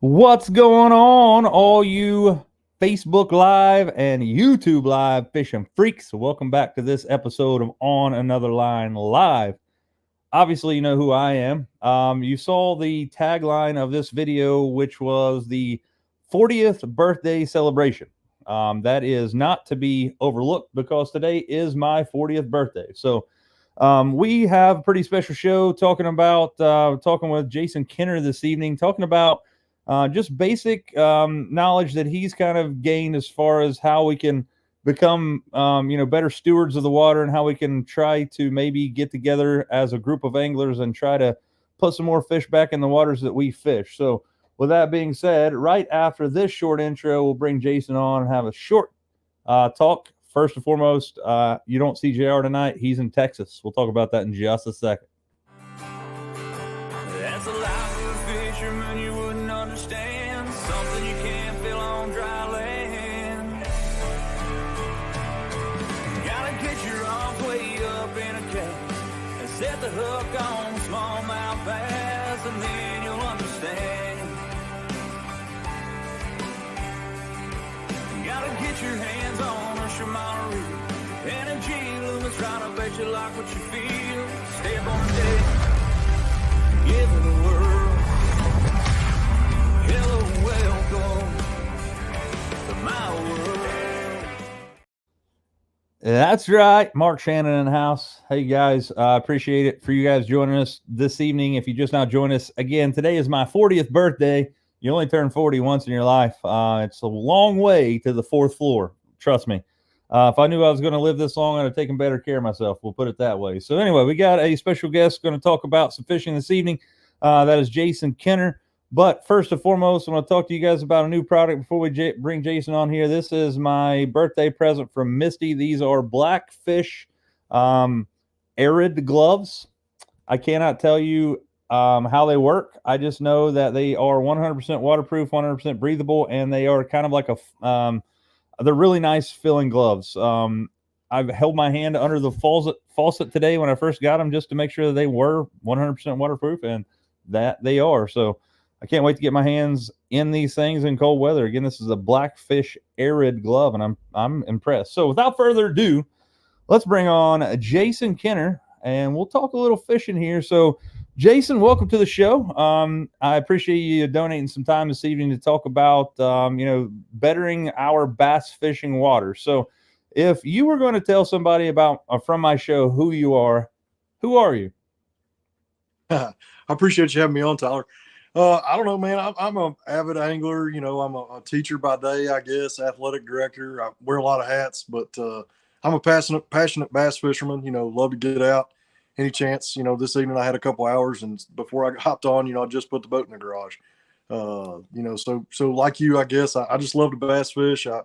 What's going on, all you Facebook Live and YouTube Live fishing freaks? Welcome back to this episode of On Another Line Live. Obviously, you know who I am. You saw the tagline of this video, which was the 40th birthday celebration. That is not to be overlooked because today is my 40th birthday. So, we have a pretty special show talking with Jason Kenner this evening, talking about just basic knowledge that he's kind of gained as far as how we can become better stewards of the water, and how we can try to maybe get together as a group of anglers and try to put some more fish back in the waters that we fish. So with that being said, right after this short intro, we'll bring Jason on and have a short talk. First and foremost, you don't see JR tonight. He's in Texas. We'll talk about that in just a second. That's a life of a fisherman you wouldn't understand. Something you can't feel on dry land. Gotta get your arms way up in a cage and set the hook on smallmouth bass, and then you'll understand. Gotta get your hands on a Shimano reel and a G-Lumen's trying to bet you like what you feel. Step on the deck, give the world hello, welcome to my world. That's right. Mark Shannon in the house. Hey, guys. I appreciate it for you guys joining us this evening. If you just now joined us, again, today is my 40th birthday. You only turn 40 once in your life. It's a long way to the fourth floor. Trust me. If I knew I was going to live this long, I'd have taken better care of myself. We'll put it that way. So anyway, we got a special guest going to talk about some fishing this evening. That is Jason Kenner. But first and foremost, I want to talk to you guys about a new product before we bring Jason on here. This is my birthday present from Misty. These are Blackfish Arid gloves. I cannot tell you how they work. I just know that they are 100% waterproof, 100% breathable, and they are kind of like they're really nice filling gloves. I've held my hand under the faucet today when I first got them just to make sure that they were 100% waterproof, and that they are. So I can't wait to get my hands in these things in cold weather. Again, this is a Blackfish Arid glove, and I'm impressed. So without further ado, let's bring on Jason Kenner, and we'll talk a little fishing here. So Jason, welcome to the show. I appreciate you donating some time this evening to talk about, bettering our bass fishing water. So if you were going to tell somebody about from my show who you are, who are you? I appreciate you having me on, Tyler. I don't know, man. I'm an avid angler. You know, I'm a teacher by day, I guess, athletic director. I wear a lot of hats, but I'm a passionate bass fisherman. You know, love to get out any chance. You know, this evening I had a couple hours, and before I hopped on, I just put the boat in the garage. So like you, I guess I just love to bass fish. I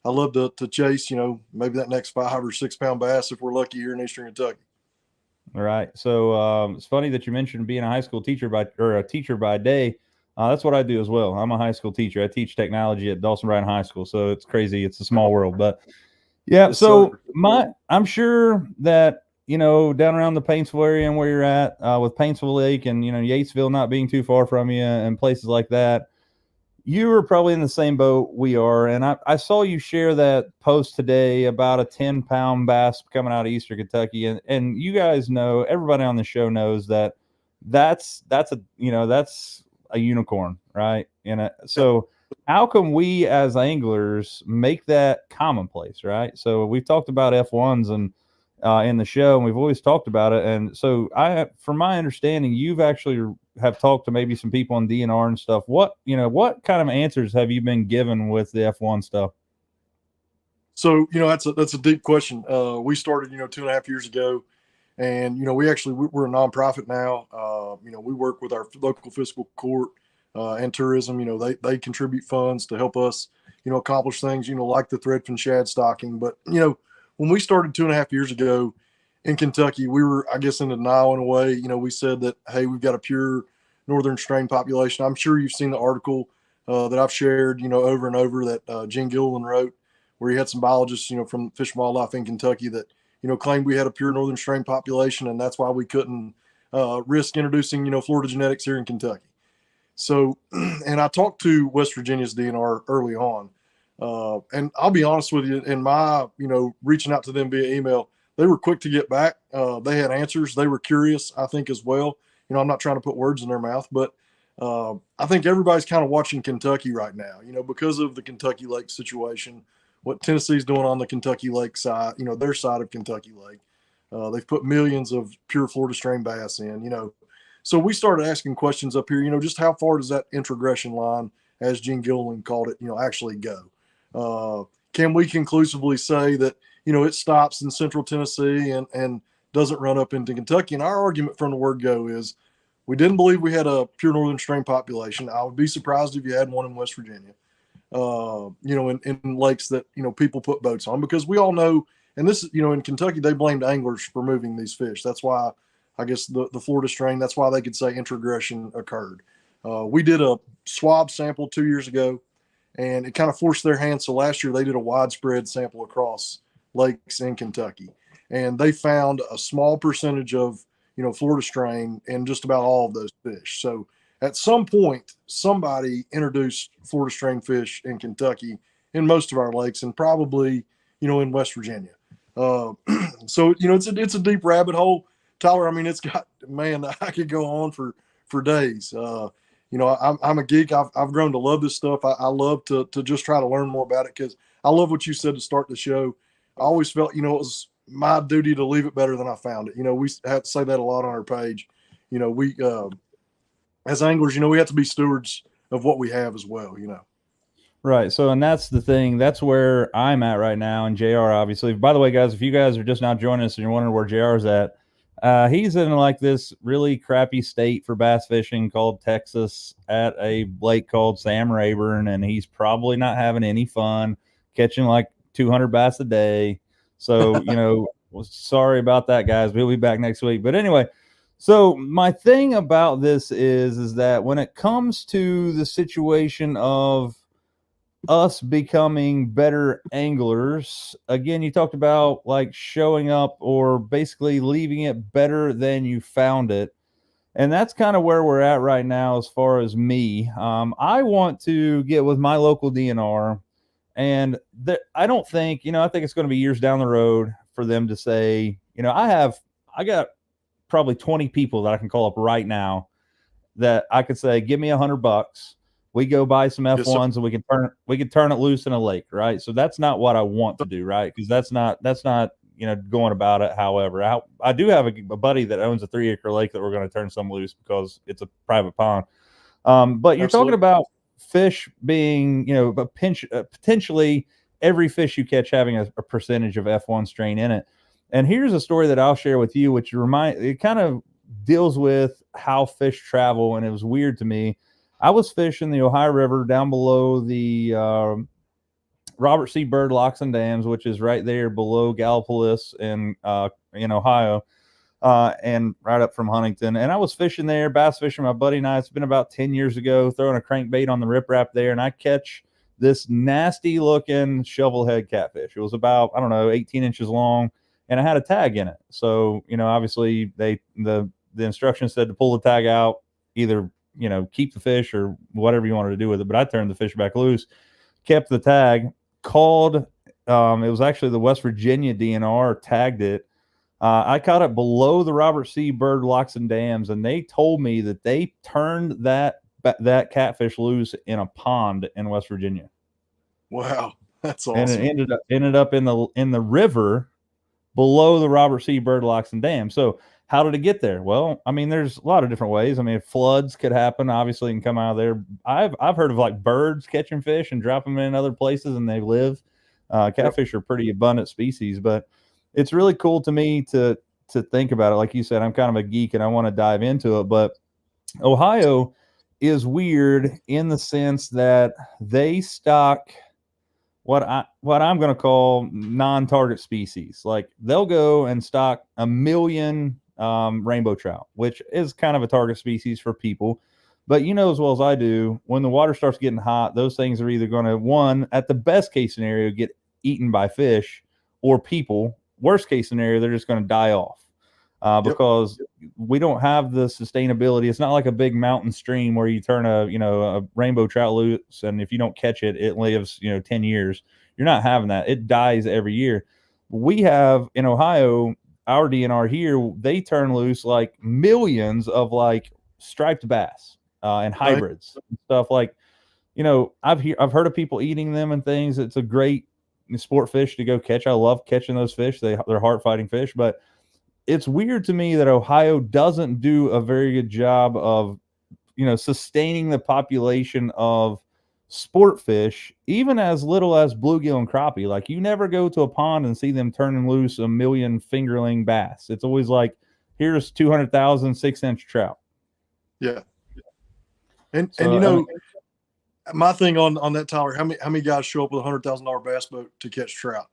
love to chase, maybe that next 5 or 6 pound bass if we're lucky here in Eastern Kentucky. All right. So it's funny that you mentioned being a high school teacher a teacher by day. That's what I do as well. I'm a high school teacher. I teach technology at Dawson Bryan High School. So it's crazy. It's a small world, but yeah. Yes, So sir. I'm sure that, down around the Paintsville area and where you're at, with Paintsville Lake and, Yatesville not being too far from you and places like that, you were probably in the same boat we are. And I saw you share that post today about a 10-pound bass coming out of Eastern Kentucky. And you guys know, everybody on the show knows that's a unicorn, right? So how can we as anglers make that commonplace, right? So we've talked about F1s and in the show, and we've always talked about it. And so from my understanding, you've actually have talked to maybe some people on DNR and stuff. What kind of answers have you been given with the F1 stuff? So, that's a deep question. We started, 2.5 years ago, and, we're a nonprofit now. We work with our local fiscal court and tourism. They contribute funds to help us, accomplish things, like the threadfin shad stocking. But, when we started 2.5 years ago in Kentucky, we were, I guess, in denial in a way. We said that, hey, we've got a pure northern strain population. I'm sure you've seen the article that I've shared, over and over that Jen Gilliland wrote, where he had some biologists, from Fish and Wildlife in Kentucky that, claimed we had a pure northern strain population, and that's why we couldn't risk introducing, Florida genetics here in Kentucky. So, and I talked to West Virginia's DNR early on, and I'll be honest with you, in my, reaching out to them via email, they were quick to get back. They had answers. They were curious, I think, as well. I'm not trying to put words in their mouth, but I think everybody's kind of watching Kentucky right now, because of the Kentucky Lake situation, what Tennessee's doing on the Kentucky Lake side, their side of Kentucky Lake. They've put millions of pure Florida strain bass in. So we started asking questions up here, just how far does that introgression line, as Gene Gilliland called it, actually go? Can we conclusively say that, it stops in central Tennessee and doesn't run up into Kentucky? And our argument from the word go is we didn't believe we had a pure northern strain population. I would be surprised if you had one in West Virginia, in lakes that, people put boats on, because we all know, and this, in Kentucky, they blamed anglers for moving these fish. That's why, I guess, the Florida strain, that's why they could say introgression occurred. We did a swab sample 2 years ago, and it kind of forced their hand. So last year they did a widespread sample across lakes in Kentucky, and they found a small percentage of, Florida strain in just about all of those fish. So at some point, somebody introduced Florida strain fish in Kentucky in most of our lakes, and probably, in West Virginia. So, it's a deep rabbit hole, Tyler. I mean, it's got, man, I could go on for days. I'm a geek. I've grown to love this stuff. I love to just try to learn more about it, because I love what you said to start the show. I always felt, it was my duty to leave it better than I found it. We have to say that a lot on our page. We, as anglers, we have to be stewards of what we have as well, Right. So, and that's the thing. That's where I'm at right now. And JR, obviously, by the way, guys, if you guys are just now joining us and you're wondering where JR's at, he's in like this really crappy state for bass fishing called Texas, at a lake called Sam Rayburn. And he's probably not having any fun catching like 200 bass a day. So, sorry about that, guys. We'll be back next week. But anyway, so my thing about this is that when it comes to the situation of us becoming better anglers, again, you talked about like showing up or basically leaving it better than you found it. And that's kind of where we're at right now as far as me. I want to get with my local DNR, and I don't think, I think it's going to be years down the road for them to say, I got probably 20 people that I can call up right now that I could say, give me $100. We go buy some F1s, and we can turn it loose in a lake, right? So that's not what I want to do, right? Because that's not going about it. However, I do have a buddy that owns a 3-acre lake that we're going to turn some loose because it's a private pond. But you're talking about fish being, potentially every fish you catch having a percentage of F1 strain in it. And here's a story that I'll share with you, which it kind of deals with how fish travel, and it was weird to me. I was fishing the Ohio River down below the Robert C. Byrd Locks and Dams, which is right there below Gallipolis in Ohio, and right up from Huntington. And I was fishing there, bass fishing, my buddy and I. It's been about 10 years ago, throwing a crankbait on the riprap there, and I catch this nasty looking shovelhead catfish. It was about, 18 inches long, and I had a tag in it. So, obviously the instructions said to pull the tag out, either keep the fish or whatever you wanted to do with it. But I turned the fish back loose, kept the tag, called. It was actually the West Virginia DNR tagged it. I caught it below the Robert C. Byrd Locks and Dams, and they told me that they turned that catfish loose in a pond in West Virginia. Wow, that's awesome. And it ended up in the river below the Robert C. Byrd Locks and Dams. So how did it get there? Well, there's a lot of different ways. Floods could happen, obviously, and come out of there. I've heard of like birds catching fish and dropping them in other places, and they live. Catfish are pretty abundant species, but it's really cool to me to think about it. Like you said, I'm kind of a geek and I want to dive into it, but Ohio is weird in the sense that they stock what I'm going to call non-target species. Like they'll go and stock 1 million rainbow trout, which is kind of a target species for people. But as well as I do, when the water starts getting hot, those things are either going to, one, at the best case scenario, get eaten by fish or people. Worst case scenario, they're just going to die off. Yep. because we don't have the sustainability. It's not like a big mountain stream where you turn a rainbow trout loose, and if you don't catch it, it lives 10 years. You're not having that. It dies every year. We have in Ohio, our DNR here, they turn loose like millions of like striped bass and Right. hybrids and stuff like. I've heard of people eating them and things. It's a great sport fish to go catch. I love catching those fish. They're heart fighting fish, but it's weird to me that Ohio doesn't do a very good job of sustaining the population of sport fish, even as little as bluegill and crappie. Like you never go to a pond and see them turning loose a million fingerling bass. It's always like, here's 200,000 6-inch trout. Yeah. And So, my thing on that, Tyler, how many guys show up with $100,000 bass boat to catch trout?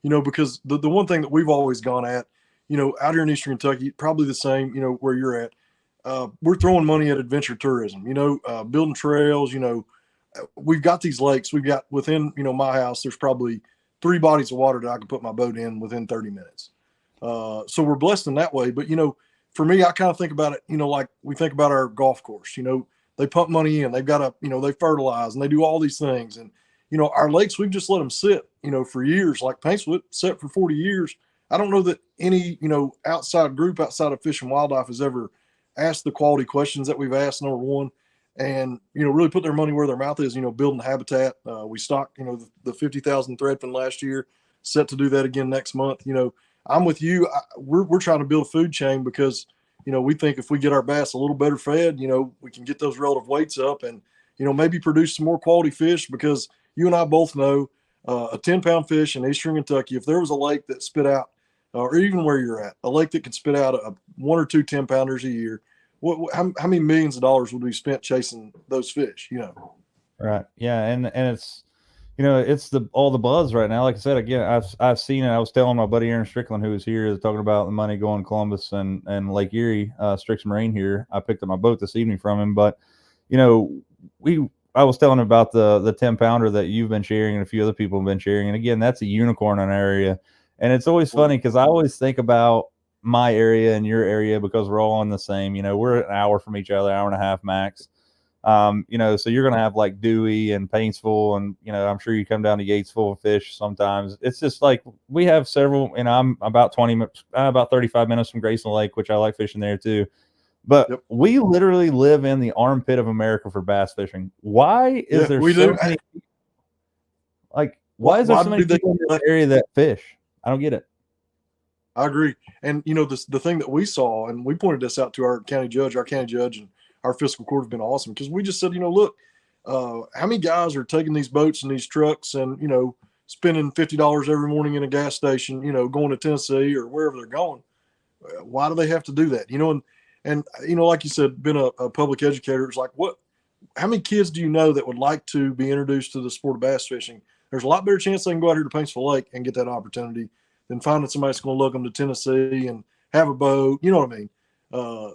Because the one thing that we've always gone at, out here in Eastern Kentucky, probably the same, where you're at. We're throwing money at adventure tourism, building trails. We've got these lakes. We've got within, my house, there's probably 3 bodies of water that I can put my boat in within 30 minutes. So we're blessed in that way. But, for me, I kind of think about it, like we think about our golf course. They pump money in, they've got to, they fertilize and they do all these things. And, our lakes, we've just let them sit, for years. Like Paintswood sat for 40 years. I don't know that any, outside group outside of Fish and Wildlife has ever asked the quality questions that we've asked, number one, and, really put their money where their mouth is, building habitat. We stocked, the 50,000 threadfin last year, set to do that again next month. I'm with you. We're trying to build a food chain because, we think if we get our bass a little better fed, we can get those relative weights up and, maybe produce some more quality fish, because you and I both know a 10-pound fish in Eastern Kentucky, if there was a lake that spit out, or even where you're at, a lake that could spit out 1 or 2 10-pounders a year, how many millions of dollars would be spent chasing those fish, Right. Yeah. And it's, it's all the buzz right now. Like I said, again, I've seen it. I was telling my buddy Aaron Strickland, who was here, talking about the money going Columbus and Lake Erie, Strix Marine here. I picked up my boat this evening from him, but I was telling him about the 10-pounder that you've been sharing and a few other people have been sharing. And again, that's a unicorn in our area. And it's always funny because I always think about my area and your area because we're all on the same, we're an hour from each other, hour and a half max. So you're going to have like Dewey and Paintsville, and, I'm sure you come down to Gatesville and fish sometimes. It's just like we have several, and I'm about 35 minutes from Grayson Lake, which I like fishing there too. But Yep. we literally live in the armpit of America for bass fishing. Why is there so many? Like, why is there so many people in this area that fish? I don't get it. I agree. And, the thing that we saw, and we pointed this out to our county judge and our fiscal court have been awesome, because we just said, look, how many guys are taking these boats and these trucks and, spending $50 every morning in a gas station, going to Tennessee or wherever they're going. Why do they have to do that? And like you said, being a public educator, it's like, how many kids do you know that would like to be introduced to the sport of bass fishing? There's a lot better chance they can go out here to Paintsville Lake and get that opportunity than finding somebody that's going to lug them to Tennessee and have a boat. You know what I mean?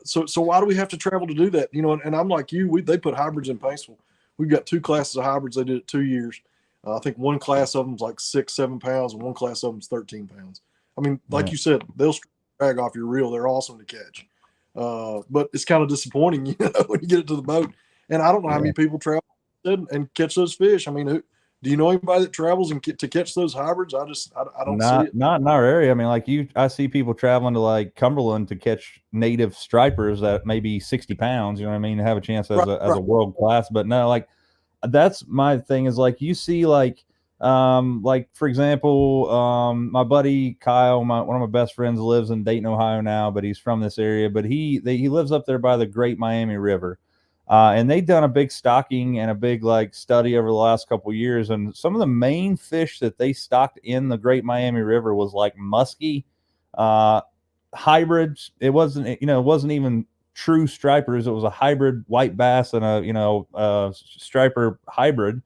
So why do we have to travel to do that? And I'm like you, they put hybrids in Paintsville. We've got 2 classes of hybrids. They did it 2 years. I think one class of them's like 6-7 pounds and one class of them's 13 pounds. I mean, like you said, they'll drag off your reel. They're awesome to catch. But it's kind of disappointing, when you get it to the boat. And I don't know how many people travel and catch those fish. I mean, do you know anybody that travels and to catch those hybrids? I don't see it. Not in our area. I mean, like I see people traveling to like Cumberland to catch native stripers that may be 60 pounds. You know what I mean? To have a chance as a world class. But no, like that's my thing is like you see like for example, my buddy Kyle, one of my best friends, lives in Dayton, Ohio now, but he's from this area. But he lives up there by the Great Miami River. And they've done a big stocking and a big like study over the last couple of years. And some of the main fish that they stocked in the Great Miami River was like muskie, hybrids. It wasn't even true stripers. It was a hybrid white bass and a striper hybrid.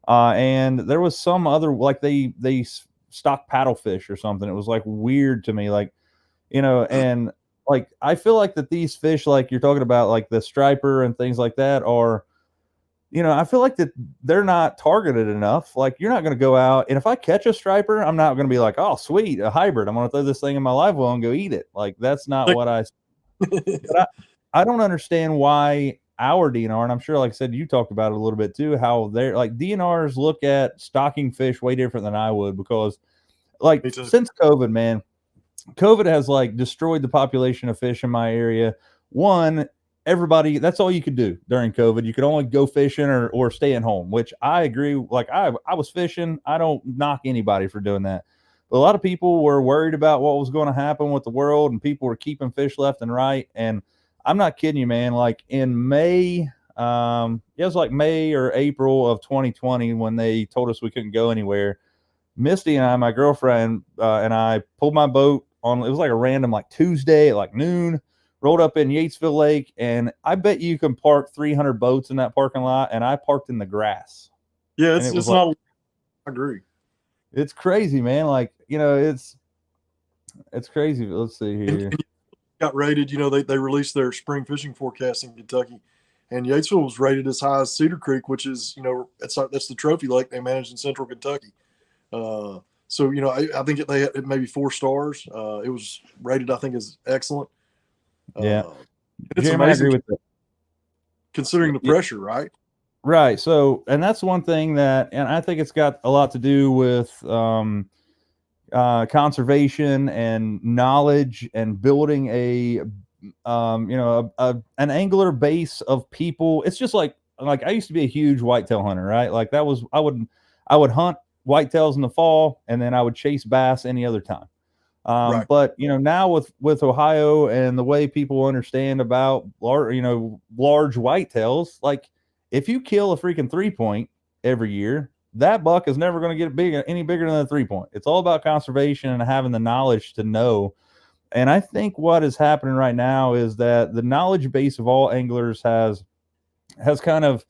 And there was some other, like they stocked paddlefish or something. It was like weird to me, like, and like I feel like that these fish, like you're talking about, like the striper and things like that, are, I feel like that they're not targeted enough. Like, you're not going to go out, and if I catch a striper, I'm not going to be like, oh, sweet, a hybrid. I'm going to throw this thing in my live well and go eat it. Like, that's not what but I don't understand why our DNR, and I'm sure, like I said, you talked about it a little bit too, how they're like DNRs look at stocking fish way different than I would, because like since COVID, man, COVID has like destroyed the population of fish in my area. One, everybody, that's all you could do during COVID. You could only go fishing or stay at home, which I agree. Like I was fishing. I don't knock anybody for doing that. But a lot of people were worried about what was going to happen with the world, and people were keeping fish left and right. And I'm not kidding you, man. Like in May, it was like May or April of 2020 when they told us we couldn't go anywhere. Misty and I, my girlfriend, and I pulled my boat on, it was like a random like Tuesday at like noon, rolled up in Yatesville Lake, and I bet you can park 300 boats in that parking lot, and I parked in the grass. Yeah, it's like, not, I agree. It's crazy, man. Like, it's crazy. Let's see here. And got rated, they released their spring fishing forecast in Kentucky, and Yatesville was rated as high as Cedar Creek, which is, that's the trophy lake they manage in central Kentucky. So, I think they had maybe 4 stars. It was rated, I think, as excellent. Yeah. It's amazing with considering the pressure, right? Right. So, and that's one thing that, and I think it's got a lot to do with conservation and knowledge and building an angler base of people. It's just like I used to be a huge whitetail hunter, right? Like that was, I would hunt whitetails in the fall, and then I would chase bass any other time. Right. But now with Ohio and the way people understand about large whitetails, like if you kill a freaking 3-point every year, that buck is never going to get any bigger than a 3-point. It's all about conservation and having the knowledge to know. And I think what is happening right now is that the knowledge base of all anglers has kind of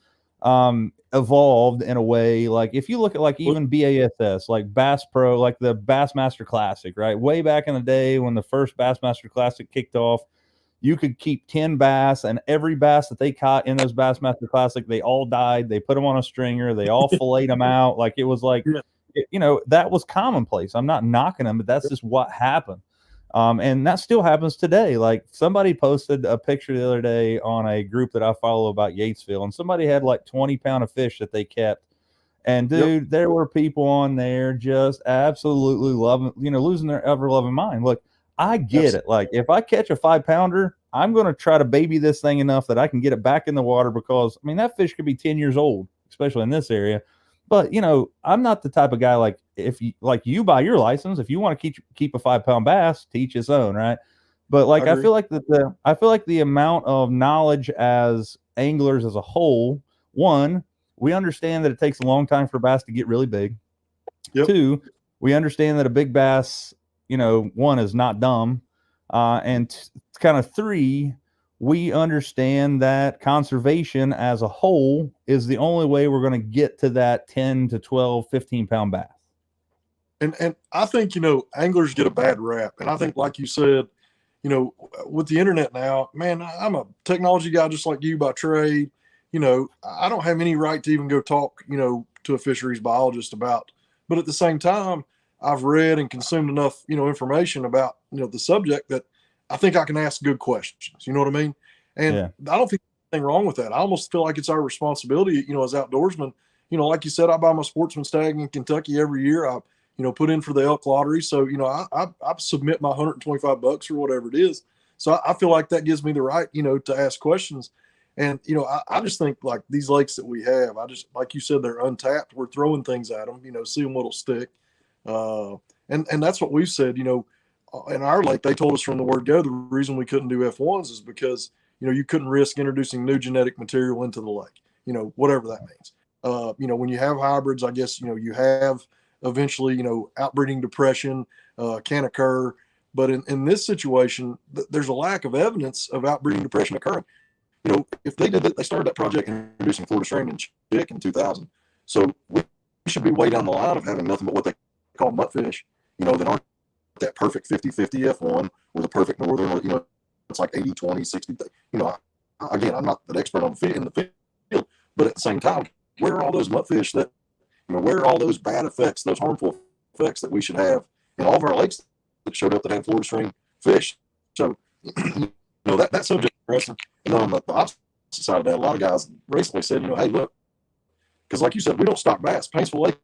evolved in a way. Like if you look at like even BASS, like Bass Pro, like the Bassmaster Classic, right? Way back in the day when the first Bassmaster Classic kicked off, you could keep 10 bass, and every bass that they caught in those Bassmaster Classic, they all died. They put them on a stringer. They all filleted them out. Like it was like, that was commonplace. I'm not knocking them, but that's just what happened. And that still happens today. Like somebody posted a picture the other day on a group that I follow about Yatesville, and somebody had like 20 pound of fish that they kept. And dude, there were people on there just absolutely loving, losing their ever loving mind. Look, I get it. Like if I catch a 5-pounder, I'm going to try to baby this thing enough that I can get it back in the water, because that fish could be 10 years old, especially in this area. But I'm not the type of guy like, if you buy your license, if you want to keep a 5-pound bass, to each his own, right? But like I feel like the amount of knowledge as anglers as a whole, one, we understand that it takes a long time for bass to get really big. Yep. 2, we understand that a big bass, one, is not dumb, and kind of 3, we understand that conservation as a whole is the only way we're going to get to that 10 to 12, 15-pound bass. And I think, anglers get a bad rap. And I think, like you said, with the internet now, man, I'm a technology guy just like you by trade. I don't have any right to even go talk, to a fisheries biologist about. But at the same time, I've read and consumed enough, information about, the subject that I think I can ask good questions. You know what I mean? And I don't think there's anything wrong with that. I almost feel like it's our responsibility, as outdoorsmen. Like you said, I buy my sportsman's tag in Kentucky every year. I, put in for the elk lottery. So, I submit my $125 or whatever it is. So I feel like that gives me the right, to ask questions. And, I just think like these lakes that we have, like you said, they're untapped. We're throwing things at them, seeing what'll stick. And that's what we've said, in our lake, they told us from the word go, the reason we couldn't do F1s is because, you couldn't risk introducing new genetic material into the lake, whatever that means. When you have hybrids, I guess, you have eventually, outbreeding depression can occur. But in this situation, there's a lack of evidence of outbreeding depression occurring. If they did it, they started that project introducing Florida strain and chick in 2000. So we should be way down the line of having nothing but what they call muttfish, that aren't that perfect 50-50 F1 or the perfect northern, it's like 80-20, 60. Again, I'm not the expert in the field, But at the same time, where are all those mudfish that, where are all those bad effects, those harmful effects that we should have in all of our lakes that showed up that had Florida stream fish? So, that subject is interesting. And on the opposite side of that, a lot of guys recently said, hey, look, because like you said, we don't stock bass. Paintsville Lake.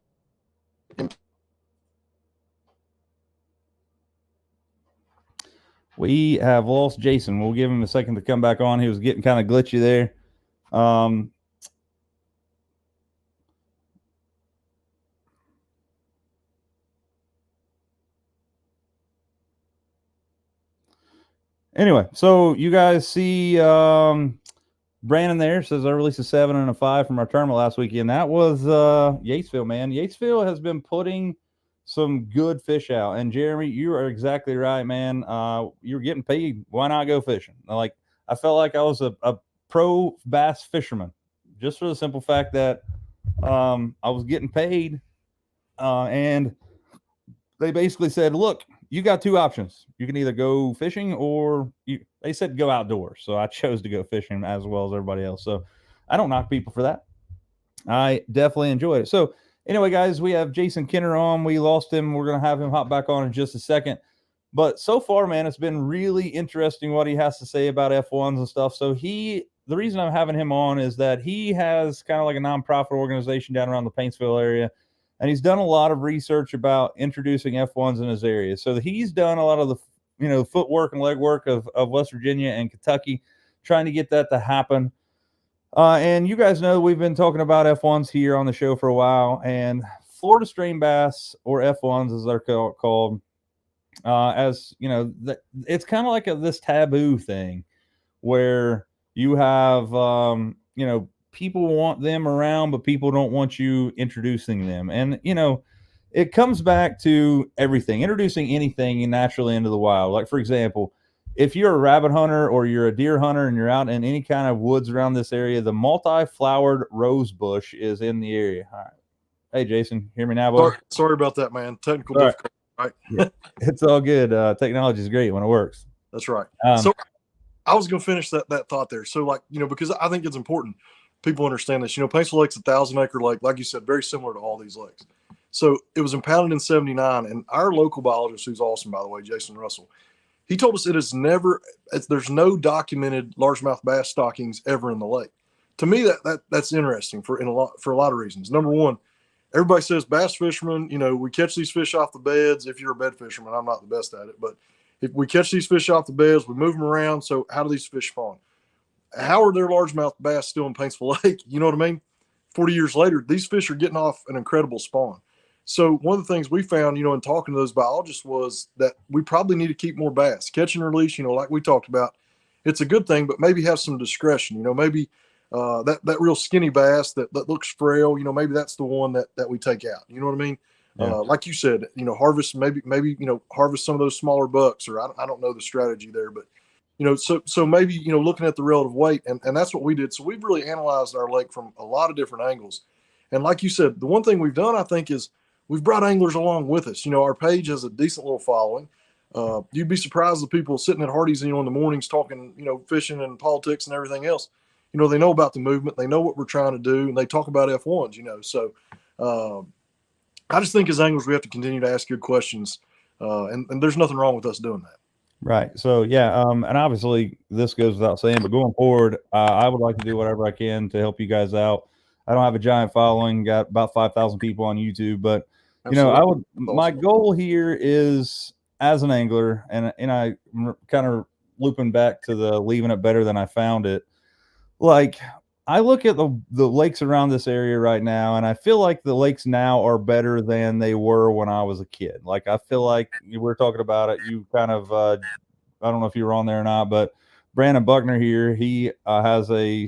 We have lost Jason. We'll give him a second to come back on. He was getting kind of glitchy there. Anyway, so you guys see Brandon there says I released a 7 and a 5 from our tournament last weekend. That was Yatesville, man. Yatesville has been putting some good fish out. And Jeremy, you are exactly right, man. You're getting paid. Why not go fishing? Like, I felt like I was a pro bass fisherman, just for the simple fact that I was getting paid, and they basically said, look, you got two options. You can either go fishing or they said go outdoors. So I chose to go fishing as well as everybody else. So I don't knock people for that. I definitely enjoyed it. So anyway, guys, we have Jason Kenner on. We lost him. We're going to have him hop back on in just a second. But so far, man, it's been really interesting what he has to say about F1s and stuff. So the reason I'm having him on is that he has kind of like a nonprofit organization down around the Paintsville area. And he's done a lot of research about introducing F1s in his area. So he's done a lot of the, footwork and legwork of West Virginia and Kentucky, trying to get that to happen. And you guys know we've been talking about F1s here on the show for a while. And Florida stream bass, or F1s as they're called, it's kind of like this taboo thing where you have, people want them around, but people don't want you introducing them. And, it comes back to everything, introducing anything naturally into the wild. Like, for example, if you're a rabbit hunter or you're a deer hunter and you're out in any kind of woods around this area, the multi-flowered rose bush is in the area. All right. Hey, Jason, hear me now, boy? Sorry about that, man. Technical difficulty. Right. Yeah, it's all good. Technology is great when it works. That's right. So I was going to finish that thought there. So, like, because I think it's important people understand this. Paintsville Lake's a 1,000-acre lake, like you said, very similar to all these lakes. So it was impounded in 79, and our local biologist, who's awesome, by the way, Jason Russell, he told us there's no documented largemouth bass stockings ever in the lake. To me, that's interesting for a lot of reasons. Number one, everybody says bass fishermen, we catch these fish off the beds. If you're a bed fisherman, I'm not the best at it, but if we catch these fish off the beds, we move them around. So how do these fish spawn? How are there largemouth bass still in Paintsville Lake? You know what I mean? 40 years later, these fish are getting off an incredible spawn. So one of the things we found, in talking to those biologists was that we probably need to keep more bass. Catch and release, like we talked about, it's a good thing, but maybe have some discretion. Maybe that real skinny bass that looks frail, maybe that's the one that we take out. You know what I mean? Yeah. Like you said, harvest maybe harvest some of those smaller bucks, or I don't know the strategy there, but so maybe looking at the relative weight, and that's what we did. So we've really analyzed our lake from a lot of different angles, and like you said, the one thing we've done, I think, is we've brought anglers along with us. Our page has a decent little following. You'd be surprised the people sitting at Hardee's, in the mornings talking, fishing and politics and everything else. They know about the movement, they know what we're trying to do, and they talk about F1s. So I just think as anglers we have to continue to ask good questions, and there's nothing wrong with us doing that. Right. So yeah, and obviously this goes without saying, but going forward, I would like to do whatever I can to help you guys out. I don't have a giant following, got about 5,000 people on YouTube, but absolutely. My goal here is, as an angler, and I'm kind of looping back to the leaving it better than I found it. Like, I look at the lakes around this area right now, and I feel like the lakes now are better than they were when I was a kid. Like, I feel like we're talking about it. You kind of, I don't know if you were on there or not, but Brandon Buckner here, he has a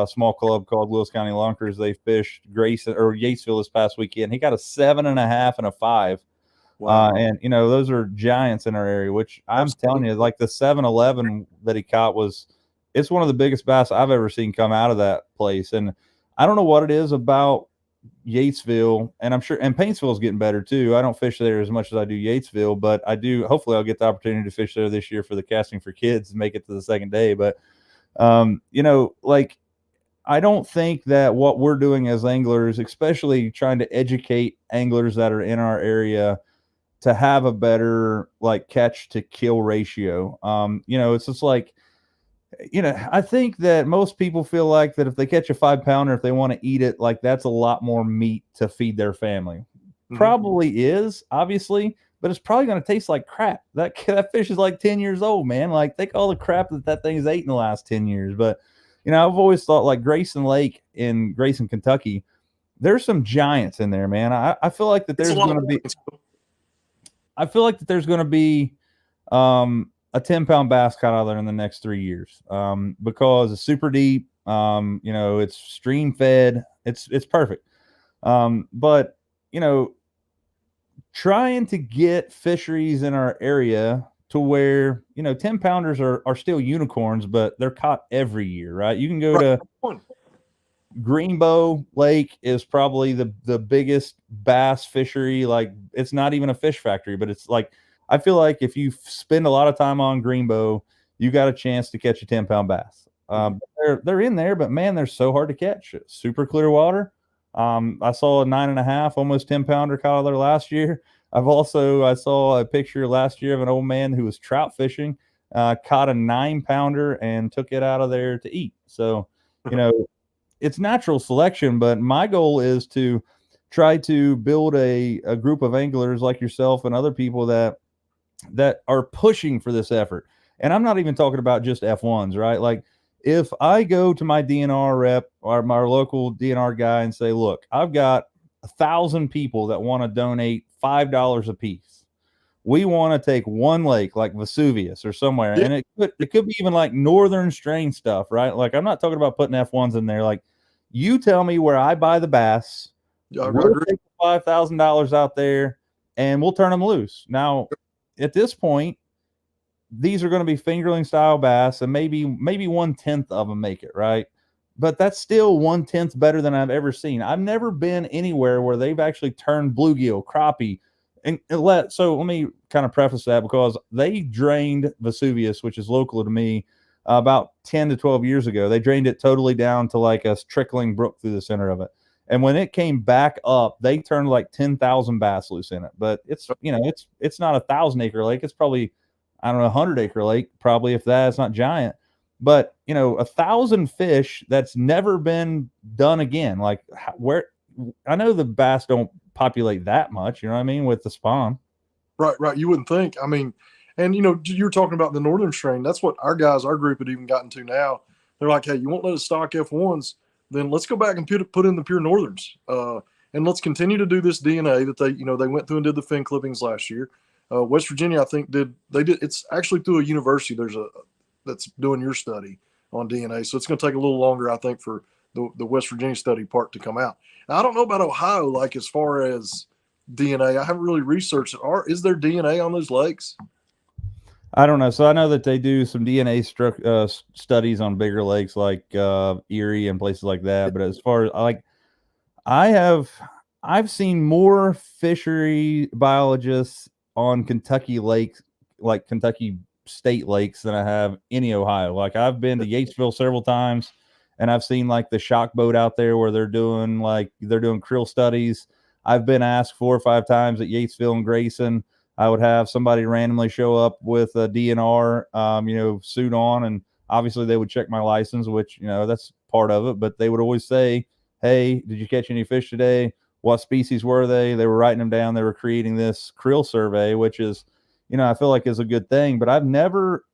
small club called Lewis County Lunkers. They fished Yatesville this past weekend. He got a 7.5 and a 5. Wow. And those are giants in our area, which I'm telling you, like the 7-11 that he caught it's one of the biggest bass I've ever seen come out of that place. And I don't know what it is about Yatesville, and I'm sure, and Paintsville is getting better too. I don't fish there as much as I do Yatesville, but I do. Hopefully I'll get the opportunity to fish there this year for the casting for kids and make it to the second day. But, like, I don't think that what we're doing as anglers, especially trying to educate anglers that are in our area to have a better like catch to kill ratio. It's just like, I think that most people feel like that if they catch a 5 pounder, if they want to eat it, like that's a lot more meat to feed their family. Probably is, obviously, but it's probably going to taste like crap. That fish is like 10 years old, man. Like think all the crap that thing's ate in the last 10 years. But I've always thought like Grayson Lake in Grayson, Kentucky, there's some giants in there, man. I feel like that there's going to be. I feel like that there's going to be a 10-pound bass caught out there in the next 3 years because it's super deep. It's stream fed. It's perfect. But trying to get fisheries in our area to where 10-pounders are still unicorns, but they're caught every year, right? You can go to Greenbow Lake is probably the biggest bass fishery. Like it's not even a fish factory, but it's like I feel like if you spend a lot of time on Greenbow, you got a chance to catch a 10-pound bass. They're in there, but man, they're so hard to catch. Super clear water. I saw a 9.5, almost 10-pounder caught out there last year. I saw a picture last year of an old man who was trout fishing, caught a 9-pounder and took it out of there to eat. So, it's natural selection, but my goal is to try to build a group of anglers like yourself and other people that are pushing for this effort. And I'm not even talking about just F1s, right? Like if I go to my DNR rep or my local DNR guy and say, look, I've got 1,000 people that want to donate $5 a piece. We want to take one lake like Vesuvius or somewhere. Yeah. And it could be even like northern strain stuff, right? Like I'm not talking about putting F1s in there. Like you tell me where I buy the bass. We'll take $5,000 out there and we'll turn them loose. Now, at this point, these are going to be fingerling style bass, and maybe 1/10 of them make it, right? But that's still 1/10 better than I've ever seen. I've never been anywhere where they've actually turned bluegill, crappie, so let me kind of preface that because they drained Vesuvius, which is local to me, about 10 to 12 years ago. They drained it totally down to like a trickling brook through the center of it. And when it came back up, they turned like 10,000 bass loose in it. But it's not a 1,000-acre lake. It's probably, I don't know, 100-acre lake, probably, if that. It's not giant. But, 1,000 fish that's never been done again. Like where I know the bass don't populate that much, you know what I mean, with the spawn. Right. You wouldn't think. I mean, and, you're talking about the northern strain. That's what our group had even gotten to now. They're like, hey, you won't let us stock F1s. Then let's go back and put in the pure northerns, and let's continue to do this DNA that they went through and did the fin clippings last year. West Virginia, I think, did. It's actually through a university. That's doing your study on DNA, so it's going to take a little longer, I think, for the West Virginia study part to come out. Now, I don't know about Ohio, like as far as DNA. I haven't really researched it. Is there DNA on those lakes? I don't know. So I know that they do some DNA studies on bigger lakes like Erie and places like that. But as far as I've seen more fishery biologists on Kentucky lakes, like Kentucky state lakes, than I have any Ohio. Like I've been to Yatesville several times, and I've seen like the shock boat out there where they're doing krill studies. I've been asked 4 or 5 times at Yatesville and Grayson. I would have somebody randomly show up with a DNR, suit on, and obviously they would check my license, which, that's part of it. But they would always say, hey, did you catch any fish today? What species were they? They were writing them down. They were creating this krill survey, which is, I feel like is a good thing. But I've never,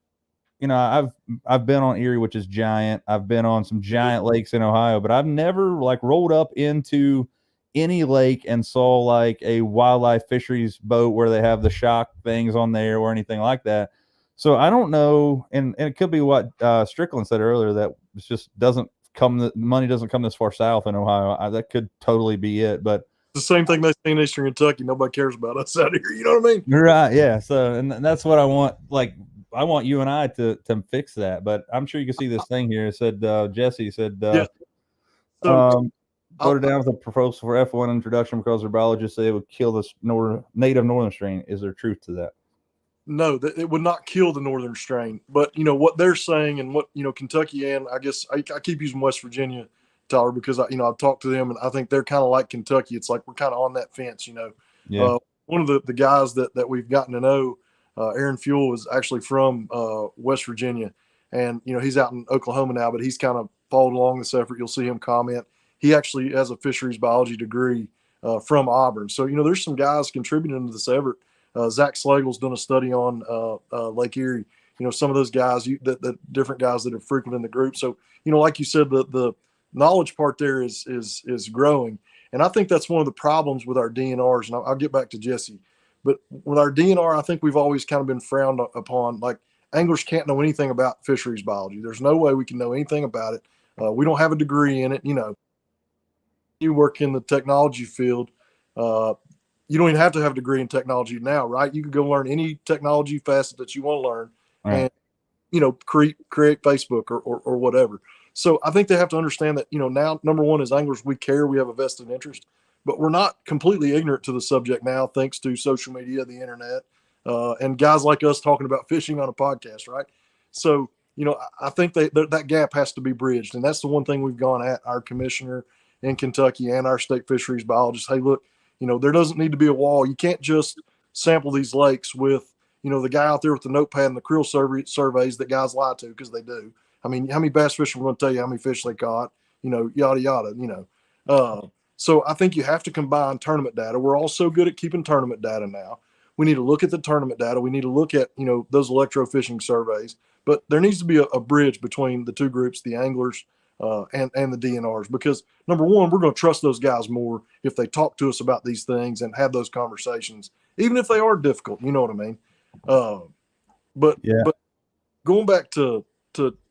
I've been on Erie, which is giant. I've been on some giant lakes in Ohio, but I've never like rolled up into any lake and saw like a wildlife fisheries boat where they have the shock things on there or anything like that. So I don't know. And it could be what Strickland said earlier, that it just money doesn't come this far south in Ohio. That could totally be it. But the same thing they say in Eastern Kentucky. Nobody cares about us out here. You know what I mean? Right. Yeah. So, and that's what I want. Like, I want you and I to fix that. But I'm sure you can see this thing here. It said, Jesse said, yeah. So, voted down with a proposal for F1 introduction because their biologists say it would kill this native northern strain. Is there truth to that? No, it would not kill the northern strain. But, what they're saying and what, Kentucky and I guess I keep using West Virginia Tyler, because I've talked to them, and I think they're kind of like Kentucky. It's like we're kind of on that fence. Yeah. One of the guys that we've gotten to know, Aaron Fuel, is actually from West Virginia, and he's out in Oklahoma now, but he's kind of followed along this effort. You'll see him comment. He actually has a fisheries biology degree from Auburn. So there's some guys contributing to this effort. Zach Slagle's done a study on Lake Erie. Some of those guys, the different guys that are frequent in the group. So like you said, the knowledge part there is growing. And I think that's one of the problems with our DNRs. And I'll get back to Jesse. But with our DNR, I think we've always kind of been frowned upon. Like, anglers can't know anything about fisheries biology. There's no way we can know anything about it. We don't have a degree in it. You work in the technology field. You don't even have to have a degree in technology now, right? You can go learn any technology facet that you want to learn, Right. and create Facebook or whatever. So I think they have to understand that, now, number one, as anglers, we care, we have a vested interest, but we're not completely ignorant to the subject now, thanks to social media, the internet, and guys like us talking about fishing on a podcast, right? So, I think that gap has to be bridged. And that's the one thing we've gone at our commissioner in Kentucky and our state fisheries biologist. Hey, look, there doesn't need to be a wall. You can't just sample these lakes with, the guy out there with the notepad and the creel surveys that guys lie to, because they do. I mean, how many bass fishermen are going to tell you how many fish they caught, yada, yada, So I think you have to combine tournament data. We're all so good at keeping tournament data now. We need to look at the tournament data. We need to look at, those electrofishing surveys. But there needs to be a bridge between the two groups, the anglers and the DNRs, because, number one, we're going to trust those guys more if they talk to us about these things and have those conversations, even if they are difficult. You know what I mean? But going back to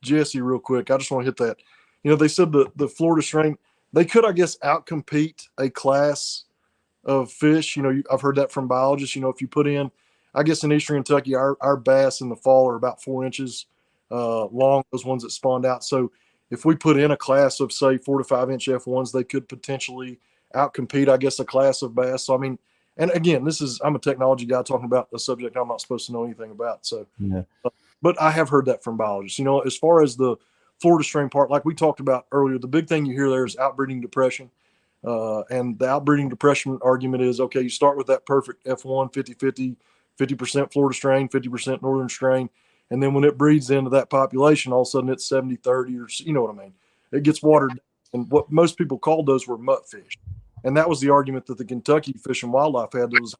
Jesse real quick, I just want to hit that. They said the Florida strain, they could, I guess, outcompete a class of fish. I've heard that from biologists. If you put in, I guess in Eastern Kentucky, our bass in the fall are about 4 inches long, those ones that spawned out. So if we put in a class of, say, 4 to 5 inch F1s, they could potentially outcompete, I guess, a class of bass. So, I mean, and again, I'm a technology guy talking about a subject I'm not supposed to know anything about. So, but I have heard that from biologists. As far as the Florida strain part, like we talked about earlier, the big thing you hear there is outbreeding depression. And the outbreeding depression argument is, okay, you start with that perfect F1, 50-50, 50% Florida strain, 50% northern strain. And then when it breeds into that population, all of a sudden it's 70-30, or you know what I mean? It gets watered down. And what most people called those were muttfish. And that was the argument that the Kentucky Fish and Wildlife had. That was,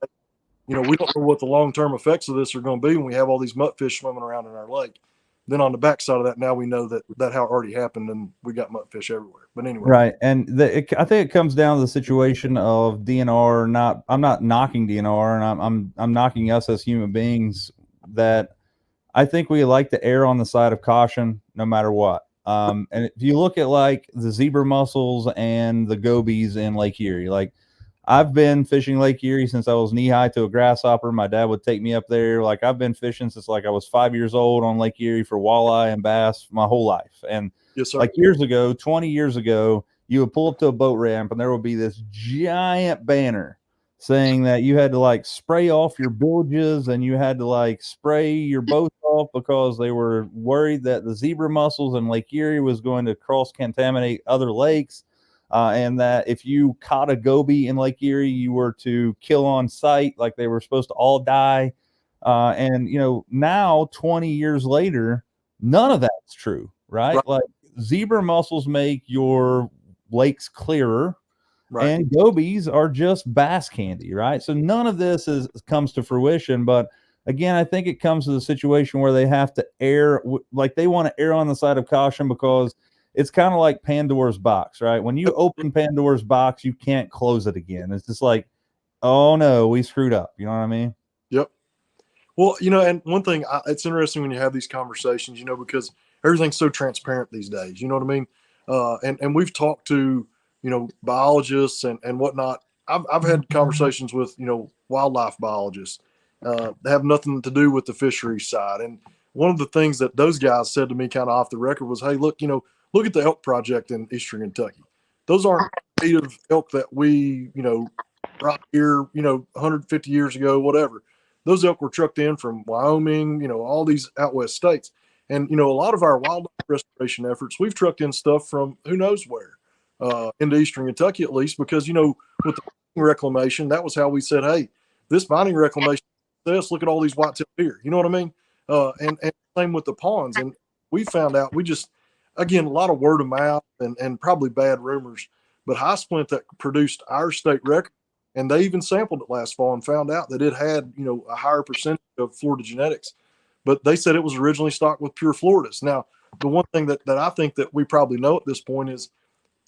we don't know what the long-term effects of this are going to be when we have all these muttfish swimming around in our lake. Then on the backside of that, now we know that how it already happened, and we got muttfish everywhere. But anyway, right. And I think it comes down to the situation of DNR. I'm not knocking DNR, and I'm knocking us as human beings. That I think we like to err on the side of caution, no matter what. And if you look at like the zebra mussels and the gobies in Lake Erie, like I've been fishing Lake Erie since I was knee high to a grasshopper. My dad would take me up there. Like I've been fishing since like I was 5 years old on Lake Erie for walleye and bass my whole life. And yes, sir. Like 20 years ago, you would pull up to a boat ramp and there would be this giant banner saying that you had to like spray off your bilges and you had to like spray your boat off because they were worried that the zebra mussels in Lake Erie was going to cross contaminate other lakes. And that if you caught a goby in Lake Erie, you were to kill on sight, like they were supposed to all die. And now 20 years later, none of that's true, right? Like zebra mussels make your lakes clearer, and gobies are just bass candy, right? So none of this comes to fruition. But again, I think it comes to the situation where they have to err, like they want to err on the side of caution, because it's kind of like Pandora's box, right? When you open Pandora's box, you can't close it again. It's just like, oh no, we screwed up. You know what I mean? Yep. Well, and one thing, it's interesting when you have these conversations, because everything's so transparent these days. You know what I mean? And we've talked to, biologists and whatnot. I've had conversations with, wildlife biologists that have nothing to do with the fisheries side. And one of the things that those guys said to me kind of off the record was, hey, look, look at the elk project in Eastern Kentucky. Those aren't native elk that we, brought here, 150 years ago, whatever. Those elk were trucked in from Wyoming, all these out west states. And, a lot of our wildlife restoration efforts, we've trucked in stuff from who knows where. into Eastern Kentucky, at least, because, with the reclamation, that was how we said, hey, this vining reclamation, look at all these whitetail deer. You know what I mean? And same with the ponds. And we found out, again, a lot of word of mouth and probably bad rumors, but High Splint that produced our state record, and they even sampled it last fall and found out that it had, a higher percentage of Florida genetics. But they said it was originally stocked with pure Floridas. Now, the one thing that I think that we probably know at this point is,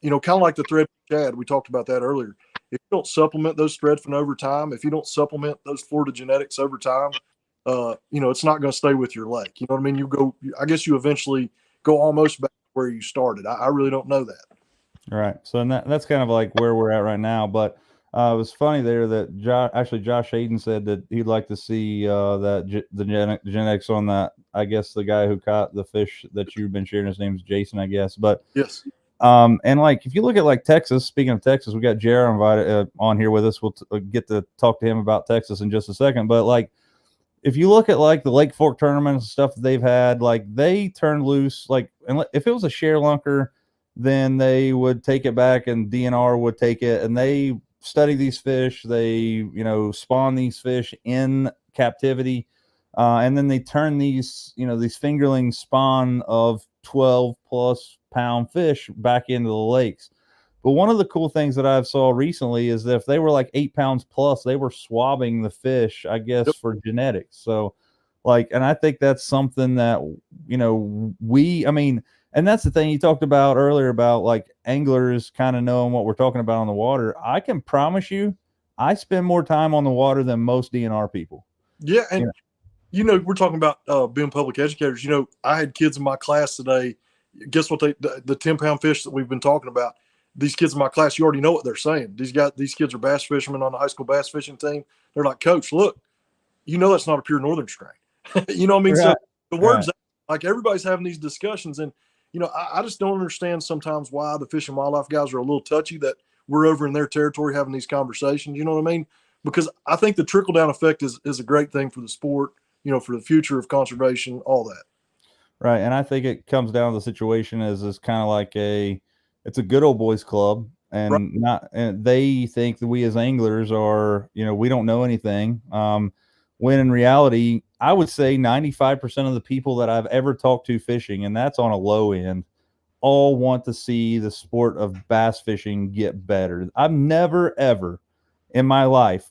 kind of like the thread shad, we talked about that earlier. If you don't supplement those threadfin over time, if you don't supplement those Florida genetics over time, it's not going to stay with your lake. You know what I mean? I guess you eventually go almost back to where you started. I really don't know that. Right. So that's kind of like where we're at right now. But it was funny there that Josh Hayden said that he'd like to see the genetics on that. I guess the guy who caught the fish that you've been sharing, his name's Jason, I guess. But yes. And like if you look at like Texas, speaking of Texas, we got Jared invited on here with us. We'll get to talk to him about Texas in just a second. But like if you look at like the Lake Fork tournaments and stuff that they've had, like they turn loose. Like and if it was a share lunker, then they would take it back and DNR would take it and they study these fish. They, spawn these fish in captivity. And then they turn these, these fingerling spawn of 12 plus pound fish back into the lakes. But one of the cool things that I've saw recently is that if they were like 8 pounds plus, they were swabbing the fish, I guess, for genetics. So like, and I think that's something that, and that's the thing you talked about earlier about like anglers kind of knowing what we're talking about on the water. I can promise you, I spend more time on the water than most DNR people. Yeah. And, we're talking about being public educators. I had kids in my class today. Guess what? The 10-pound fish that we've been talking about, these kids in my class, you already know what they're saying. These kids are bass fishermen on the high school bass fishing team. They're like, Coach, look, that's not a pure northern strain. You know what I mean? Right. So the words, like everybody's having these discussions, and I just don't understand sometimes why the Fish and Wildlife guys are a little touchy that we're over in their territory having these conversations. You know what I mean? Because I think the trickle down effect is a great thing for the sport, for the future of conservation, all that. Right. And I think it comes down to the situation is kind of like it's a good old boys club, and and they think that we as anglers are, we don't know anything. When in reality, I would say 95% of the people that I've ever talked to fishing, and that's on a low end, all want to see the sport of bass fishing get better. I've never, ever in my life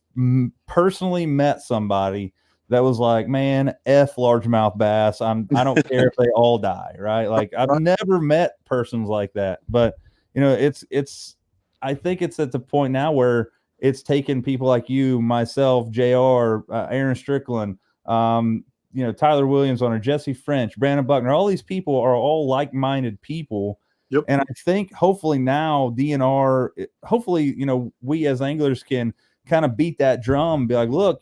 personally met somebody that was like, man, F largemouth bass. I don't care if they all die, right? Like I've never met persons like that. But I think it's at the point now where it's taken people like you, myself, JR, Aaron Strickland, Tyler Williams on, or Jesse French, Brandon Buckner. All these people are all like-minded people. Yep. And I think hopefully now DNR, hopefully, we as anglers can kind of beat that drum, be like, look,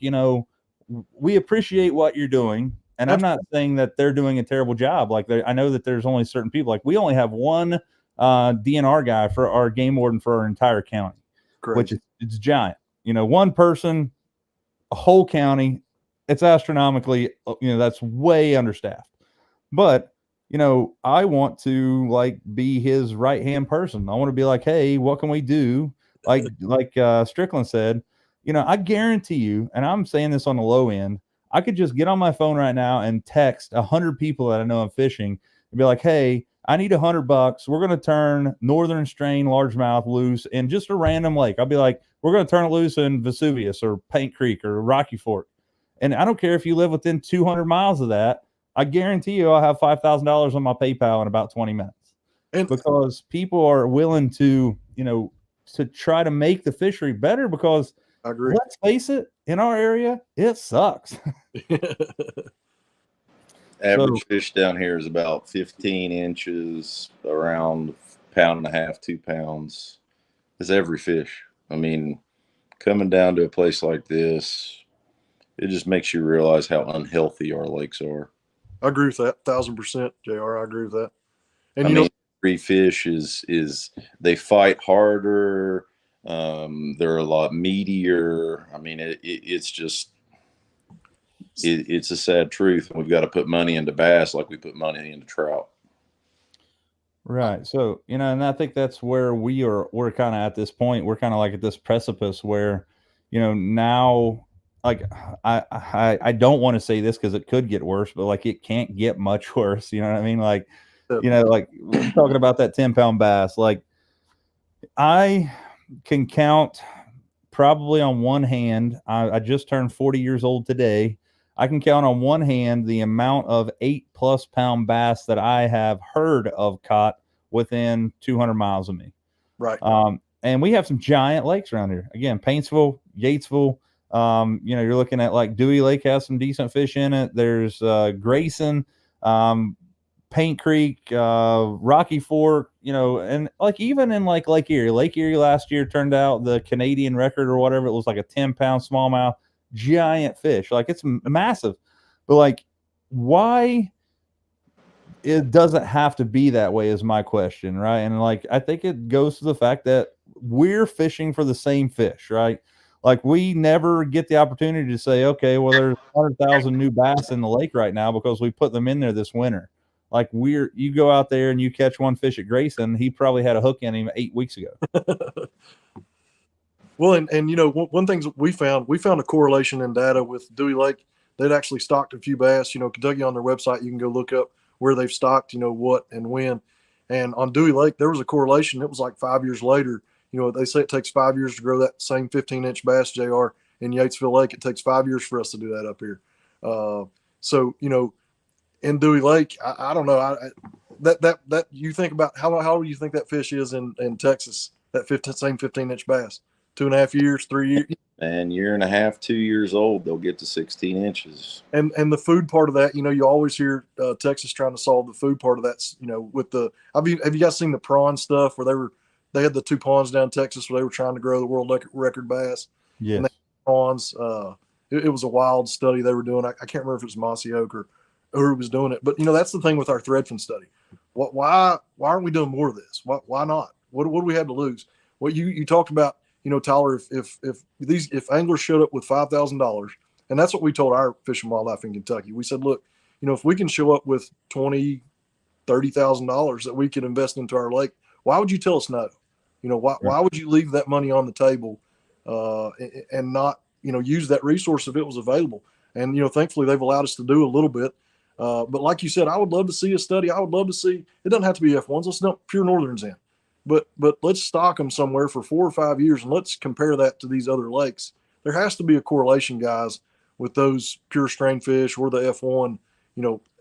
we appreciate what you're doing. And I'm not saying that they're doing a terrible job. Like I know that there's only certain people, like we only have one DNR guy for our game warden for our entire county. Crazy. Which it's giant. One person, a whole county, it's astronomically, that's way understaffed. But, I want to like be his right-hand person. I want to be like, hey, what can we do? Like Strickland said, I guarantee you, and I'm saying this on the low end, I could just get on my phone right now and text 100 people that I know I'm fishing and be like, hey, I need $100. We're going to turn northern strain largemouth loose in just a random lake. I'll be like, we're going to turn it loose in Vesuvius or Paint Creek or Rocky Fork. And I don't care if you live within 200 miles of that. I guarantee you I'll have $5,000 on my PayPal in about 20 minutes. And because people are willing to, to try to make the fishery better, because I agree. Let's face it, in our area, it sucks. Average fish down here is about 15 inches, around 1.5 pounds, 2 pounds. It's every fish. I mean, coming down to a place like this, it just makes you realize how unhealthy our lakes are. I agree with that, 1,000%, JR. I agree with that. And every fish is they fight harder. They're a lot meatier. I mean, it's just. It's a sad truth. We've got to put money into bass like we put money into trout. Right. So, and I think that's where we're kind of at this point. We're kind of like at this precipice where, now, like, I don't want to say this because it could get worse, but like it can't get much worse. You know what I mean? Like, like talking about that 10-pound bass, like I can count probably on one hand. I just turned 40 years old today. I can count on one hand the amount of 8+ pound bass that I have heard of caught within 200 miles of me. Right. And we have some giant lakes around here. Again, Paintsville, Gatesville. You're looking at like Dewey Lake has some decent fish in it. There's Grayson, Paint Creek, Rocky Fork, and like even in like Lake Erie last year turned out the Canadian record or whatever. It was like a 10-pound smallmouth, giant fish. Like it's massive, but like why it doesn't have to be that way is my question, right? And like I think it goes to the fact that we're fishing for the same fish, right? Like we never get the opportunity to say, okay, well, there's 100,000 new bass in the lake right now because we put them in there this winter. Like you go out there and you catch one fish at Grayson, he probably had a hook in him 8 weeks ago. Well, and one thing we found a correlation in data with Dewey Lake. They'd actually stocked a few bass. Kentucky on their website, you can go look up where they've stocked, what and when. And on Dewey Lake, there was a correlation. It was like 5 years later. They say it takes 5 years to grow that same 15-inch bass, JR, in Yatesville Lake. It takes 5 years for us to do that up here. So, in Dewey Lake, I don't know. That you think about how do you think that fish is in Texas? That same 15-inch bass, 2.5 years, 3 years, and year and a half, 2 years old, they'll get to 16 inches. And the food part of that, you always hear Texas trying to solve the food part of that. With the have you guys seen the prawn stuff where they had the 2 ponds down in Texas where they were trying to grow the world record bass? Yes. And they had prawns. It was a wild study they were doing. I can't remember if it was Mossy Oak or who was doing it, but that's the thing with our threadfin study. Why aren't we doing more of this? Why not? What do we have to lose? What you talked about, Tyler, if anglers showed up with $5,000, and that's what we told our Fish and Wildlife in Kentucky. We said, look, if we can show up with $20,000-$30,000 that we can invest into our lake, why would you tell us no? Why would you leave that money on the table and not use that resource if it was available? And thankfully they've allowed us to do a little bit. But like you said, I would love to see a study. I would love to see. It doesn't have to be F1s. Let's dump pure Northerns in, but let's stock them somewhere for 4 or 5 years and let's compare that to these other lakes. There has to be a correlation, guys, with those pure strain fish or the F1.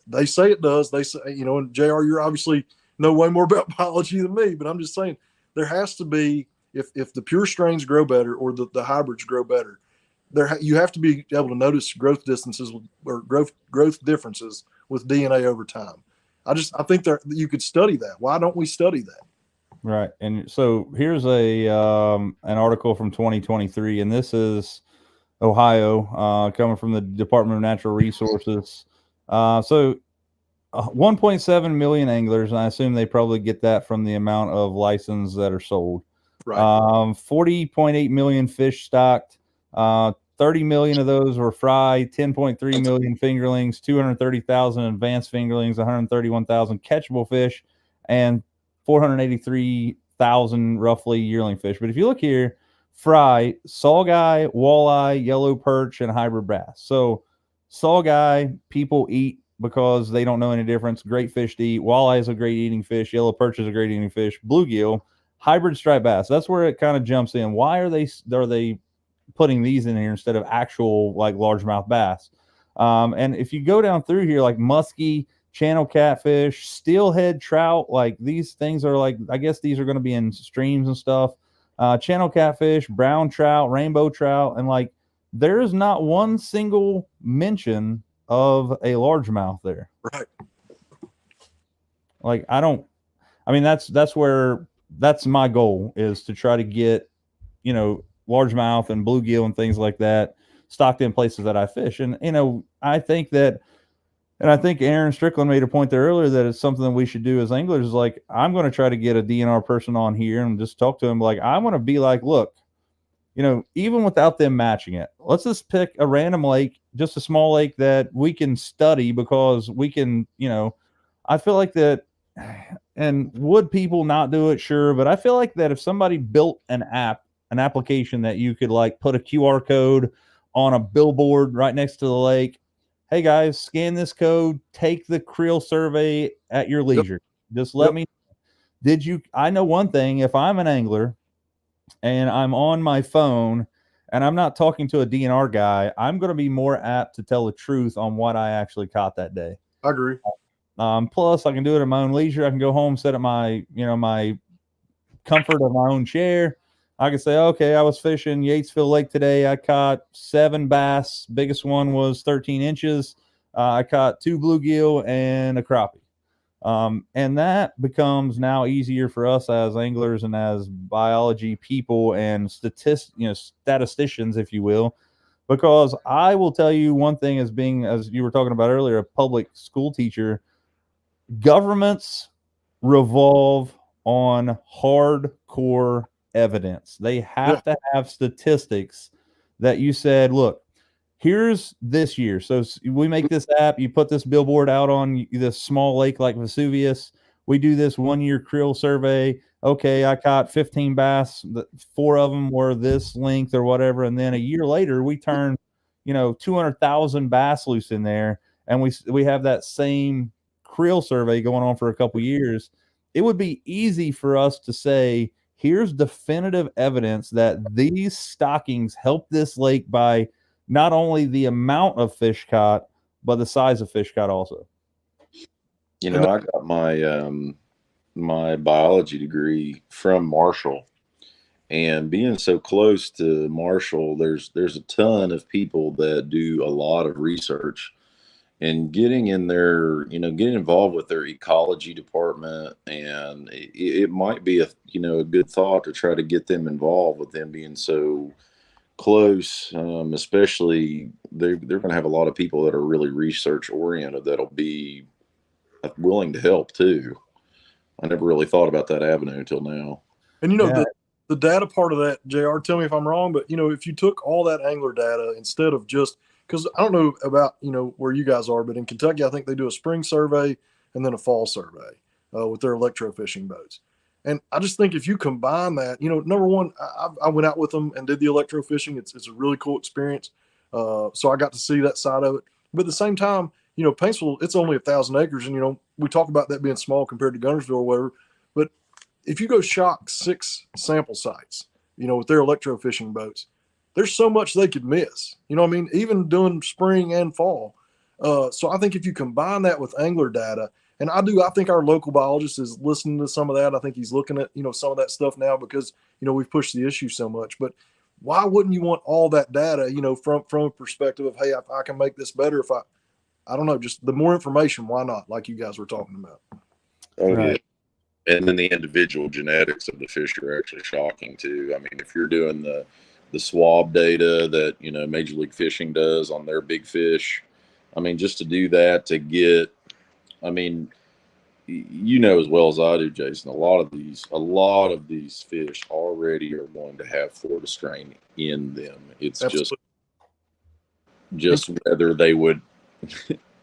They say it does. They say, and JR, you're obviously know way more about biology than me, but I'm just saying there has to be, if the pure strains grow better or the hybrids grow better, you have to be able to notice growth distances or growth differences with DNA over time. I think you could study that. Why don't we study that? Right. And so here's an article from 2023, and this is Ohio, coming from the Department of Natural Resources. So 1.7 million anglers, and I assume they probably get that from the amount of licenses that are sold. Right. 40.8 million fish stocked. 30 million of those were fry, 10.3 million fingerlings, 230,000 advanced fingerlings, 131,000 catchable fish, and 483,000 roughly yearling fish. But if you look here, fry, saugeye, walleye, yellow perch, and hybrid bass. So saugeye, people eat because they don't know any difference. Great fish to eat. Walleye is a great eating fish. Yellow perch is a great eating fish. Bluegill, hybrid striped bass. That's where it kind of jumps in. Why are they putting these in here instead of actual like largemouth bass? And if you go down through here, like muskie, channel catfish, steelhead trout, like these things are like, I guess these are going to be in streams and stuff. Channel catfish, brown trout, rainbow trout, and like there is not one single mention of a largemouth there. Right. Like that's my goal, is to try to get, largemouth and bluegill and things like that stocked in places that I fish. And, I think that, and I think Aaron Strickland made a point there earlier that it's something that we should do as anglers. Is like, I'm going to try to get a DNR person on here and just talk to him. Like, I want to be like, look, even without them matching it, let's just pick a random lake, just a small lake that we can study, because we can, I feel like that and would people not do it? Sure. But I feel like that if somebody built an application that you could like put a QR code on a billboard right next to the lake. Hey guys, scan this code, take the creel survey at your leisure. Just let me, I know one thing, if I'm an angler and I'm on my phone and I'm not talking to a DNR guy, I'm going to be more apt to tell the truth on what I actually caught that day. I agree. Plus, I can do it at my own leisure. I can go home, sit at my, my comfort of my own chair. I can say, okay, I was fishing Yatesville Lake today. I caught 7 bass. Biggest one was 13 inches. I caught 2 bluegill and a crappie. And that becomes now easier for us as anglers and as biology people and statisticians, if you will, because I will tell you one thing as being, as you were talking about earlier, a public school teacher, governments revolve on hardcore evidence. They have to have statistics that you said, look, here's this year. So we make this app, you put this billboard out on this small lake like Vesuvius. We do this 1-year creel survey. Okay, I caught 15 bass. 4 of them were this length or whatever. And then a year later, we turn, 200,000 bass loose in there. And we have that same creel survey going on for a couple years. It would be easy for us to say, here's definitive evidence that these stockings help this lake by not only the amount of fish caught, but the size of fish caught also. I got my my biology degree from Marshall, and being so close to Marshall, there's a ton of people that do a lot of research, and getting in there, getting involved with their ecology department, and it might be a good thought to try to get them involved with them being so close. Especially they're going to have a lot of people that are really research oriented that'll be willing to help too. I never really thought about that avenue until now. And the data part of that, JR, tell me if I'm wrong, but if you took all that angler data instead of just, because I don't know about where you guys are, but in Kentucky I think they do a spring survey and then a fall survey with their electrofishing boats. And I just think if you combine that, number one, I went out with them and did the electrofishing. It's a really cool experience. So I got to see that side of it. But at the same time, Paintsville, it's only 1,000 acres. And, we talk about that being small compared to Guntersville or whatever. But if you go shock 6 sample sites, with their electrofishing boats, there's so much they could miss. Even doing spring and fall. So I think if you combine that with angler data, and I think our local biologist is listening to some of that. I think he's looking at, some of that stuff now because, we've pushed the issue so much. But why wouldn't you want all that data, from a perspective of, hey, if I can make this better, if I don't know, just the more information, why not? Like you guys were talking about. Oh, right. Yeah. And then the individual genetics of the fish are actually shocking too. I mean, if you're doing the swab data that, Major League Fishing does on their big fish, I mean, just to do that, to get, I mean, as well as I do, Jason, a lot of these fish already are going to have Florida strain in them. It's just whether they would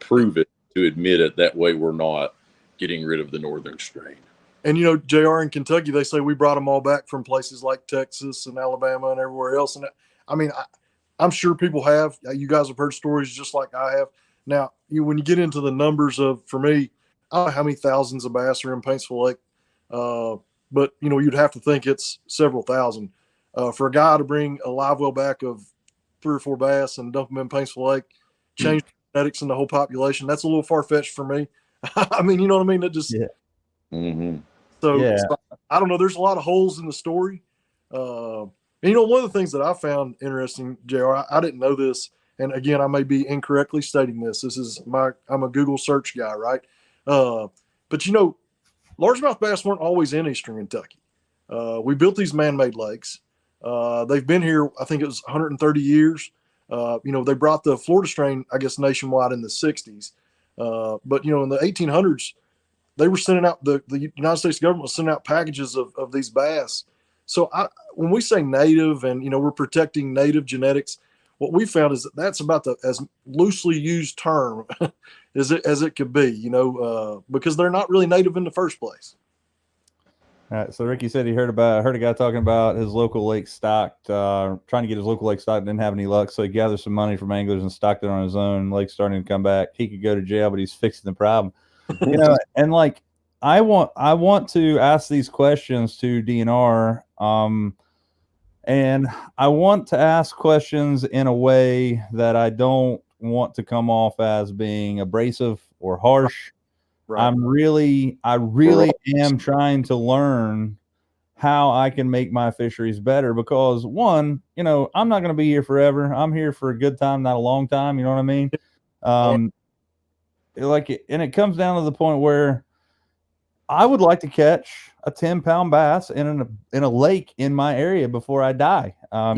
prove it to admit it. That way we're not getting rid of the northern strain. And, JR, in Kentucky, they say we brought them all back from places like Texas and Alabama and everywhere else. And I mean, I'm sure people have. You guys have heard stories just like I have. Now, when you get into the numbers of, for me, I don't know how many thousands of bass are in Paintsville Lake, but, you'd have to think it's several thousand. For a guy to bring a live well back of 3 or 4 bass and dump them in Paintsville Lake, change the genetics in the whole population, that's a little far-fetched for me. I mean, you know what I mean? It just mm-hmm. So I don't know. There's a lot of holes in the story. And, one of the things that I found interesting, JR, I didn't know this. And again, I may be incorrectly stating this. I'm a Google search guy, right? But largemouth bass weren't always in Eastern Kentucky. We built these man-made lakes. They've been here, I think it was 130 years. They brought the Florida strain, I guess, nationwide in the 60s. But, in the 1800s, they were sending out, the United States government was sending out packages of these bass. So when we say native and, we're protecting native genetics, what we found is that's about as loosely used term as it could be, because they're not really native in the first place. So Ricky said he heard a guy talking about his local lake stocked, trying to get his local lake stocked, didn't have any luck, so he gathered some money from anglers and stocked it on his own. Lake's starting to come back. He could go to jail, but he's fixing the problem. And like I want to ask these questions to DNR, and I want to ask questions in a way that I don't want to come off as being abrasive or harsh. Right. I really am trying to learn how I can make my fisheries better because one, I'm not going to be here forever. I'm here for a good time, not a long time. You know what I mean? And it comes down to the point where I would like to catch a 10-pound bass in a lake in my area before I die. I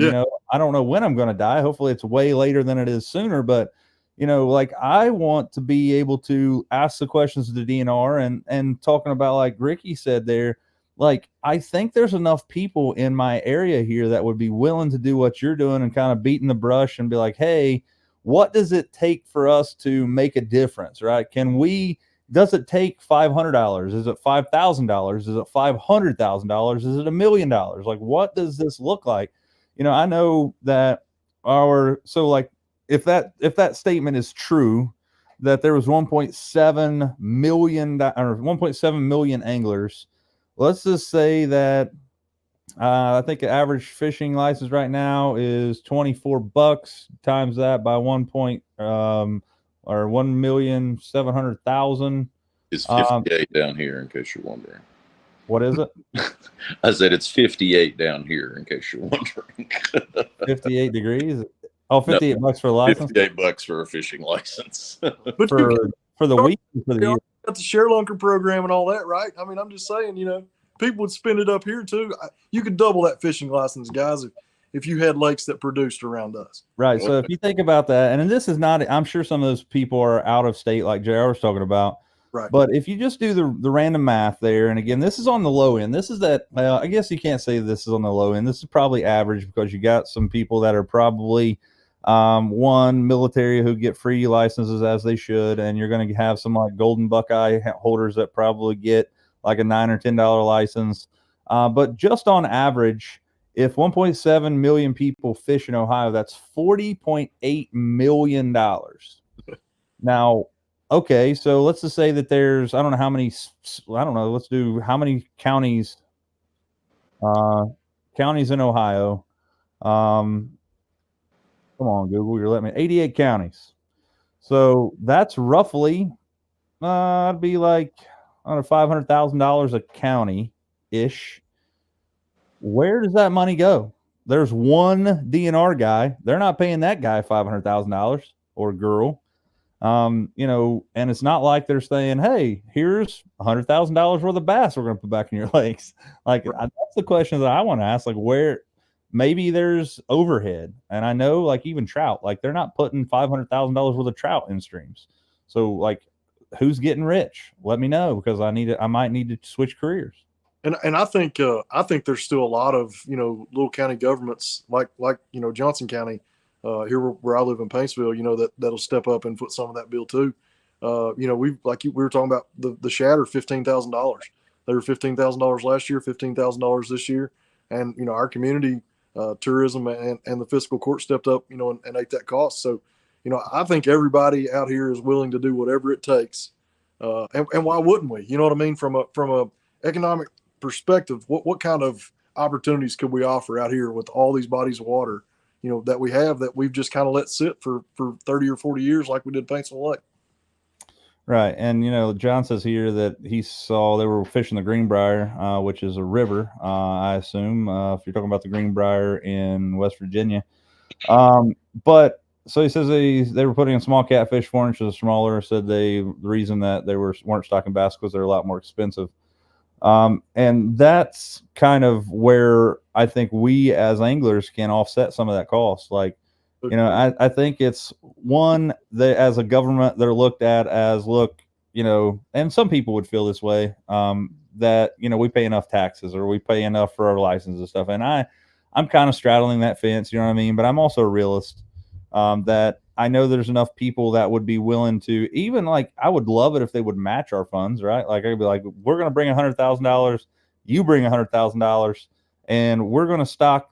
don't know when I'm going to die. Hopefully it's way later than it is sooner, but I want to be able to ask the questions to the DNR and talking about, like Ricky said there, like, I think there's enough people in my area here that would be willing to do what you're doing and kind of beating the brush and be like, hey, what does it take for us to make a difference, right? Does it take $500? Is it $5,000? Is it $500,000? Is it $1 million? Like, what does this look like? I know that if that statement is true, that there was 1.7 million or 1.7 million anglers, let's just say that I think the average fishing license right now is $24. Times that by 1,700,000. It's 58 down here, in case you're wondering. What is it? I said it's 58 down here, in case you're wondering. 58 degrees. Oh, $58 for a license. $58 for a fishing license. But for the week, for the year. Got the share lunker program and all that, right? I mean, I'm just saying, people would spend it up here too. You could double that fishing license, guys, if you had lakes that produced around us. Right. So if you think about that, and this is not, I'm sure some of those people are out of state, like JR was talking about. Right. But if you just do the random math there, and again, this is on the low end. This is that, well, I guess you can't say this is on the low end. This is probably average because you got some people that are probably military who get free licenses as they should, and you're going to have some like golden buckeye holders that probably get like a $9 or $10 license. But just on average, if 1.7 million people fish in Ohio, that's $40.8 million. Now, okay, so let's just say that there's, let's do how many counties in Ohio. Come on, Google, you're letting me, 88 counties. So that's roughly, it'd be like $500,000 a county-ish. Where does that money go? There's one DNR guy. They're not paying that guy $500,000 or girl. And it's not like they're saying, hey, here's $100,000 worth of bass we're going to put back in your lakes. Like, that's the question that I want to ask, like, where maybe there's overhead. And I know, like, even trout, like, they're not putting $500,000 worth of trout in streams. So, like, who's getting rich? Let me know, because I might need to switch careers. And I think there's still a lot of, little county governments like Johnson County, here where I live in Paintsville, that'll step up and put some of that bill too. We were talking about the shatter, $15,000. They were $15,000 last year, $15,000 this year. And, our community, tourism and the fiscal court stepped up, and ate that cost. So, I think everybody out here is willing to do whatever it takes. And why wouldn't we? You know what I mean? From a economic perspective, what kind of opportunities could we offer out here with all these bodies of water, that we have, that we've just kind of let sit for 30 or 40 years like we did Paintsville Lake. Right. And, John says here that he saw they were fishing the Greenbrier, which is a river, I assume, if you're talking about the Greenbrier in West Virginia. But so he says they were putting in small catfish, 4 inches smaller. Said the reason that they weren't stocking bass because they're a lot more expensive. And that's kind of where I think we as anglers can offset some of that cost. Like, I think it's one that as a government, they're looked at as, and some people would feel this way, that, we pay enough taxes or we pay enough for our license and stuff. And I'm kind of straddling that fence, you know what I mean? But I'm also a realist, that I know there's enough people that would be willing to, even, like, I would love it if they would match our funds, right? Like, I'd be like, we're going to bring $100,000, you bring $100,000 and we're going to stock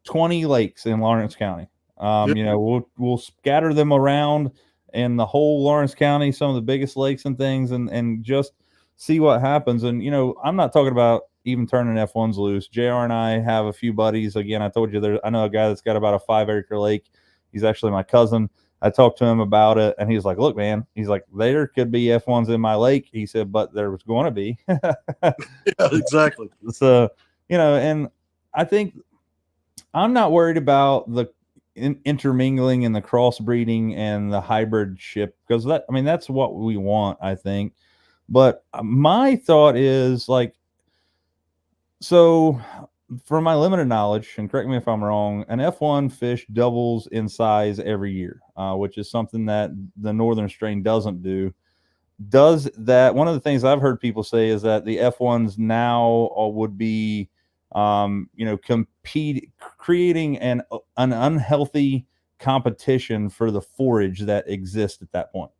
20 lakes in Lawrence County. Yep. You know, we'll scatter them around in the whole Lawrence County, some of the biggest lakes and things, and just see what happens. And, you know, I'm not talking about even turning F1s loose. JR and I have a few buddies. Again, I told you I know a guy that's got about a 5-acre lake. He's actually my cousin. I talked to him about it, and he's like, look, man, he's like, there could be F1s in my lake. He said, but there was going to be. Yeah, exactly. So, you know, and I think I'm not worried about the intermingling and the crossbreeding and the hybrid ship, because that's what we want, I think. But my thought is like, so from my limited knowledge, and correct me if I'm wrong, an F1 fish doubles in size every year, which is something that the northern strain doesn't do. Does that, one of the things I've heard people say is that the F1s now would be, creating an unhealthy competition for the forage that exists at that point.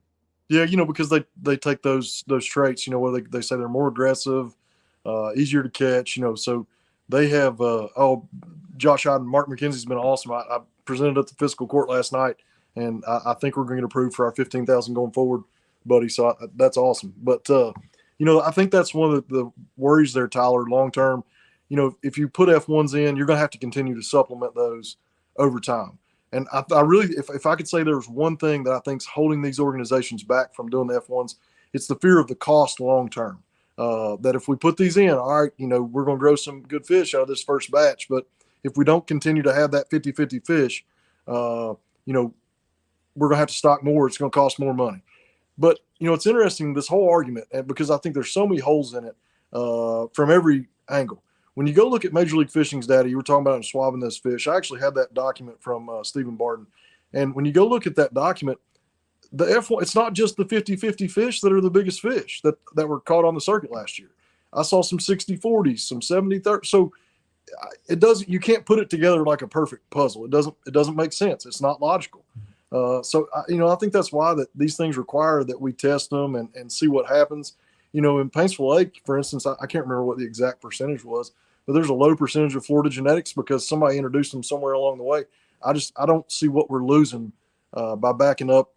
Yeah, because they take those traits, where they say they're more aggressive, easier to catch, so they have Josh and Mark McKenzie's been awesome. I presented at the fiscal court last night, and I think we're going to get approved for our 15,000 going forward, buddy. So that's awesome. But I think that's one of the worries there, Tyler, long term. If you put F1s in, you're going to have to continue to supplement those over time. And I really, if I could say there's one thing that I think is holding these organizations back from doing the F1s, it's the fear of the cost long term. That if we put these in, all right, we're going to grow some good fish out of this first batch. But if we don't continue to have that 50-50 fish, we're going to have to stock more. It's going to cost more money. But, it's interesting, this whole argument, because I think there's so many holes in it from every angle. When you go look at Major League Fishing's data, you were talking about swabbing those fish. I actually had that document from Stephen Barton. And when you go look at that document, the F1, it's not just the 50-50 fish that are the biggest fish that were caught on the circuit last year. I saw some 60-40s, some 70-30. So you can't put it together like a perfect puzzle. It doesn't make sense. It's not logical. So I think that's why that these things require that we test them and see what happens. In Paintsville Lake, for instance, I can't remember what the exact percentage was, but there's a low percentage of Florida genetics because somebody introduced them somewhere along the way. I don't see what we're losing by backing up,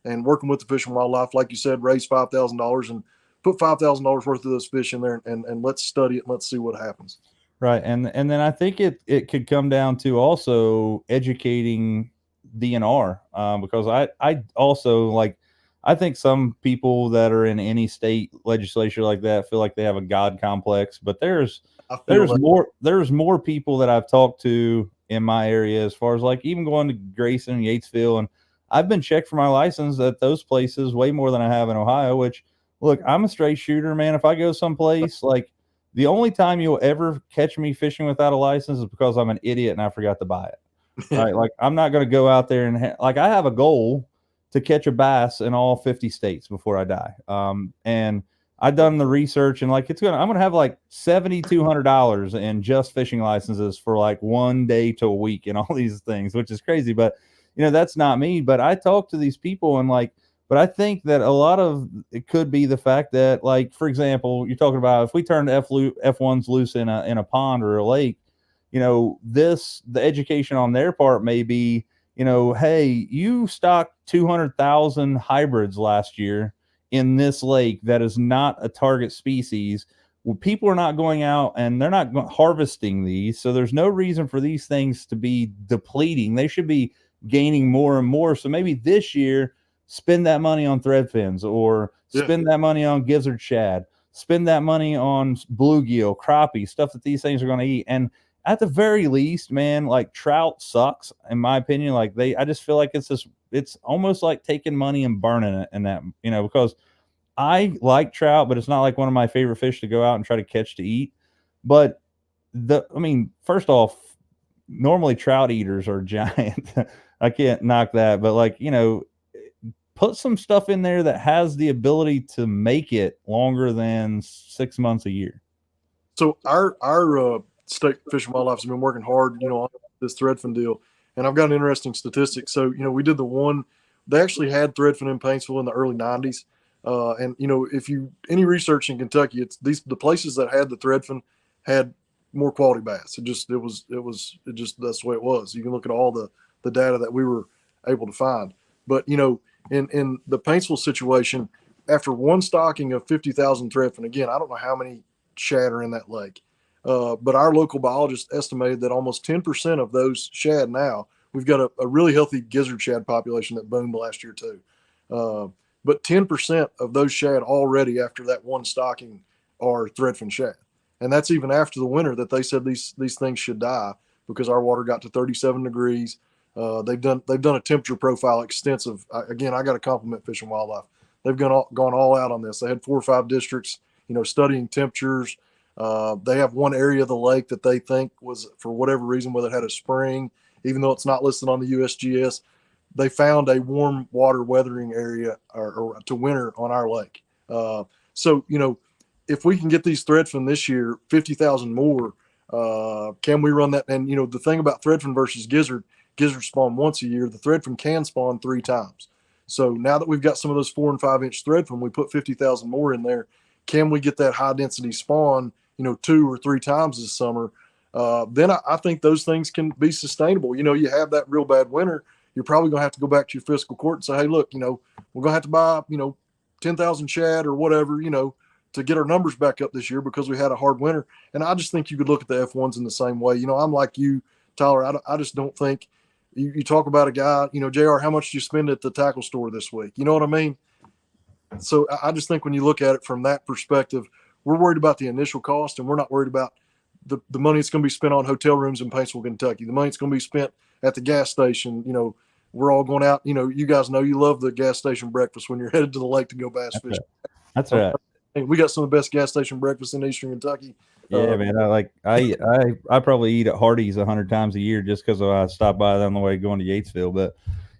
and working with the Fish and Wildlife, like you said, raise $5,000 and put $5,000 worth of those fish in there and let's study it and let's see what happens. Right. And then I think it could come down to also educating DNR, because I also I think some people that are in any state legislature like that feel like they have a God complex, but there's more people that I've talked to in my area, as far as even going to Grayson and Yatesville, and I've been checked for my license at those places way more than I have in Ohio, which, look, I'm a straight shooter, man. If I go someplace, the only time you'll ever catch me fishing without a license is because I'm an idiot and I forgot to buy it. Right? I'm not going to go out there and I have a goal to catch a bass in all 50 states before I die. And I've done the research, and I'm going to have $7,200 in just fishing licenses for 1 day to a week and all these things, which is crazy. But that's not me. But I talk to these people and but I think that a lot of it could be the fact that, for example, you're talking about if we turn F1s loose in a pond or a lake, the education on their part may be, hey, you stocked 200,000 hybrids last year in this lake that is not a target species. Well, people are not going out and they're not harvesting these. So there's no reason for these things to be depleting. They should be gaining more and more. So maybe this year, spend that money on threadfins, or spend that money on gizzard shad, spend that money on bluegill, crappie, stuff that these things are going to eat. And at the very least, man, trout sucks, in my opinion. I just feel like it's almost like taking money and burning it in that, because I like trout, but it's not one of my favorite fish to go out and try to catch to eat. But first off, normally trout eaters are giant. I can't knock that, but put some stuff in there that has the ability to make it longer than 6 months a year. So our state Fish and Wildlife has been working hard, on this threadfin deal, and I've got an interesting statistic. So we did they actually had threadfin in Paintsville in the early 90s. And if any research in Kentucky, it's the places that had the threadfin had more quality bass. It just that's the way it was. You can look at all the data that we were able to find. But in the Paintsville situation, after one stocking of 50,000 threadfin, again, I don't know how many shad are in that lake, but our local biologist estimated that almost 10% of those shad now. We've got a really healthy gizzard shad population that boomed last year too. But 10% of those shad already after that one stocking are threadfin shad. And that's even after the winter that they said these things should die because our water got to 37 degrees. They've done a temperature profile extensive. Again, I got to compliment Fish and Wildlife. They've gone all out on this. They had 4 or 5 districts, studying temperatures. They have one area of the lake that they think was, for whatever reason, whether it had a spring, even though it's not listed on the USGS, they found a warm water weathering area or to winter on our lake. So, if we can get these threadfin this year, 50,000 more, can we run that? And, the thing about threadfin versus gizzard spawn once a year. The threadfin can spawn 3 times. So now that we've got some of those 4 and 5 inch threadfin, we put 50,000 more in there. Can we get that high density spawn, 2 or 3 times this summer? Then I think those things can be sustainable. You have that real bad winter, you're probably going to have to go back to your fiscal court and say, hey, look, we're going to have to buy, 10,000 shad or whatever, to get our numbers back up this year because we had a hard winter. And I just think you could look at the F1s in the same way. I'm like you, Tyler. I just don't think you talk about a guy, JR, how much did you spend at the tackle store this week? You know what I mean? So I just think when you look at it from that perspective, we're worried about the initial cost and we're not worried about the money that's going to be spent on hotel rooms in Paintsville, Kentucky. The money that's going to be spent at the gas station. We're all going out. You guys know you love the gas station breakfast when you're headed to the lake to go bass fishing. That's right. We got some of the best gas station breakfast in Eastern Kentucky. Yeah, man. I probably eat at Hardee's 100 times a year just because I stop by on the way going to Yatesville. But,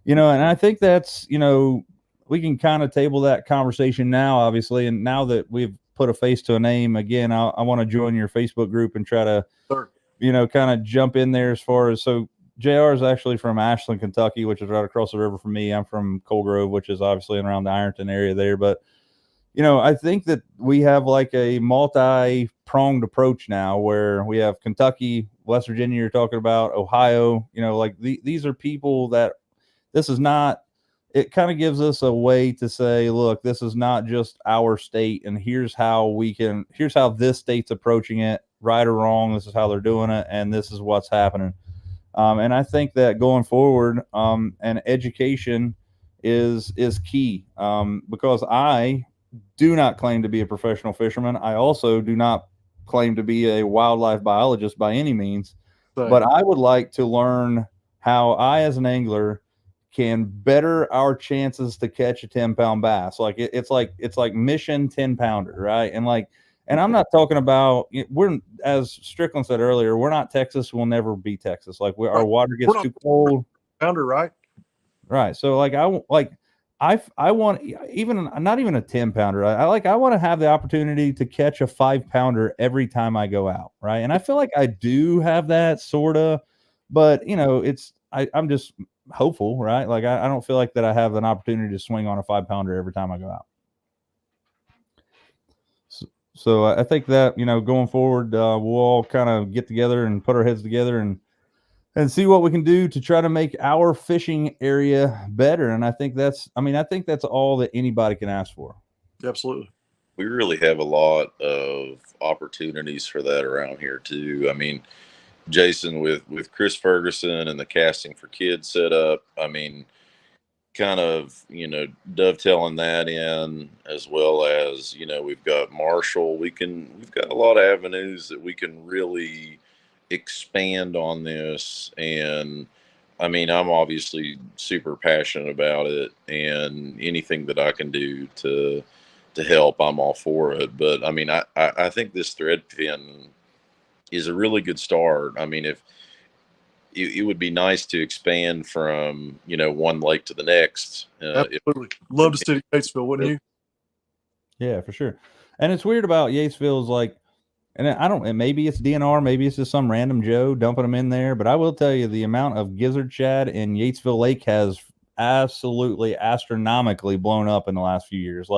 and I think that's, we can kind of table that conversation now, obviously. And now that we've put a face to a name, again, I want to join your Facebook group and try to, kind of jump in there as far as, so JR is actually from Ashland, Kentucky, which is right across the river from me. I'm from Coal Grove, which is obviously around the Ironton area there. But, I think that we have like a multi-pronged approach now where we have Kentucky, West Virginia, you're talking about, Ohio, these are people that this is not, it kind of gives us a way to say, look, this is not just our state and here's how this state's approaching it, right or wrong. This is how they're doing it. And this is what's happening. And I think that going forward, and education is key, because I do not claim to be a professional fisherman. I also do not claim to be a wildlife biologist by any means, but I would like to learn how I, as an angler, can better our chances to catch a 10-pound bass. Like it's like mission 10-pounder, right? And I'm not talking about, we're, as Strickland said earlier, we're not Texas. We'll never be Texas. Our water gets too cold. Pounder, right? Right. So I want even not even a 10-pounder. I want to have the opportunity to catch a 5-pounder every time I go out. Right. And I feel like I do have that sort of, but I'm just hopeful, right? I don't feel like that I have an opportunity to swing on a 5-pounder every time I go out. So I think that, going forward, we'll all kind of get together and put our heads together and see what we can do to try to make our fishing area better. And I think that's all that anybody can ask for. Absolutely. We really have a lot of opportunities for that around here too. I mean, Jason, with Chris Ferguson and the Casting for Kids set up, kind of, dovetailing that in, as well as, we've got Marshall. We've got a lot of avenues that we can really expand on this. And I'm obviously super passionate about it, and anything that I can do to help, I'm all for it. But I think this threadfin is a really good start. If it would be nice to expand from, one lake to the next. Absolutely. Love to see Yatesville, wouldn't you? Yeah, for sure. And it's weird about Yatesville is and maybe it's DNR, maybe it's just some random Joe dumping them in there. But I will tell you, the amount of gizzard shad in Yatesville Lake has absolutely astronomically blown up in the last few years.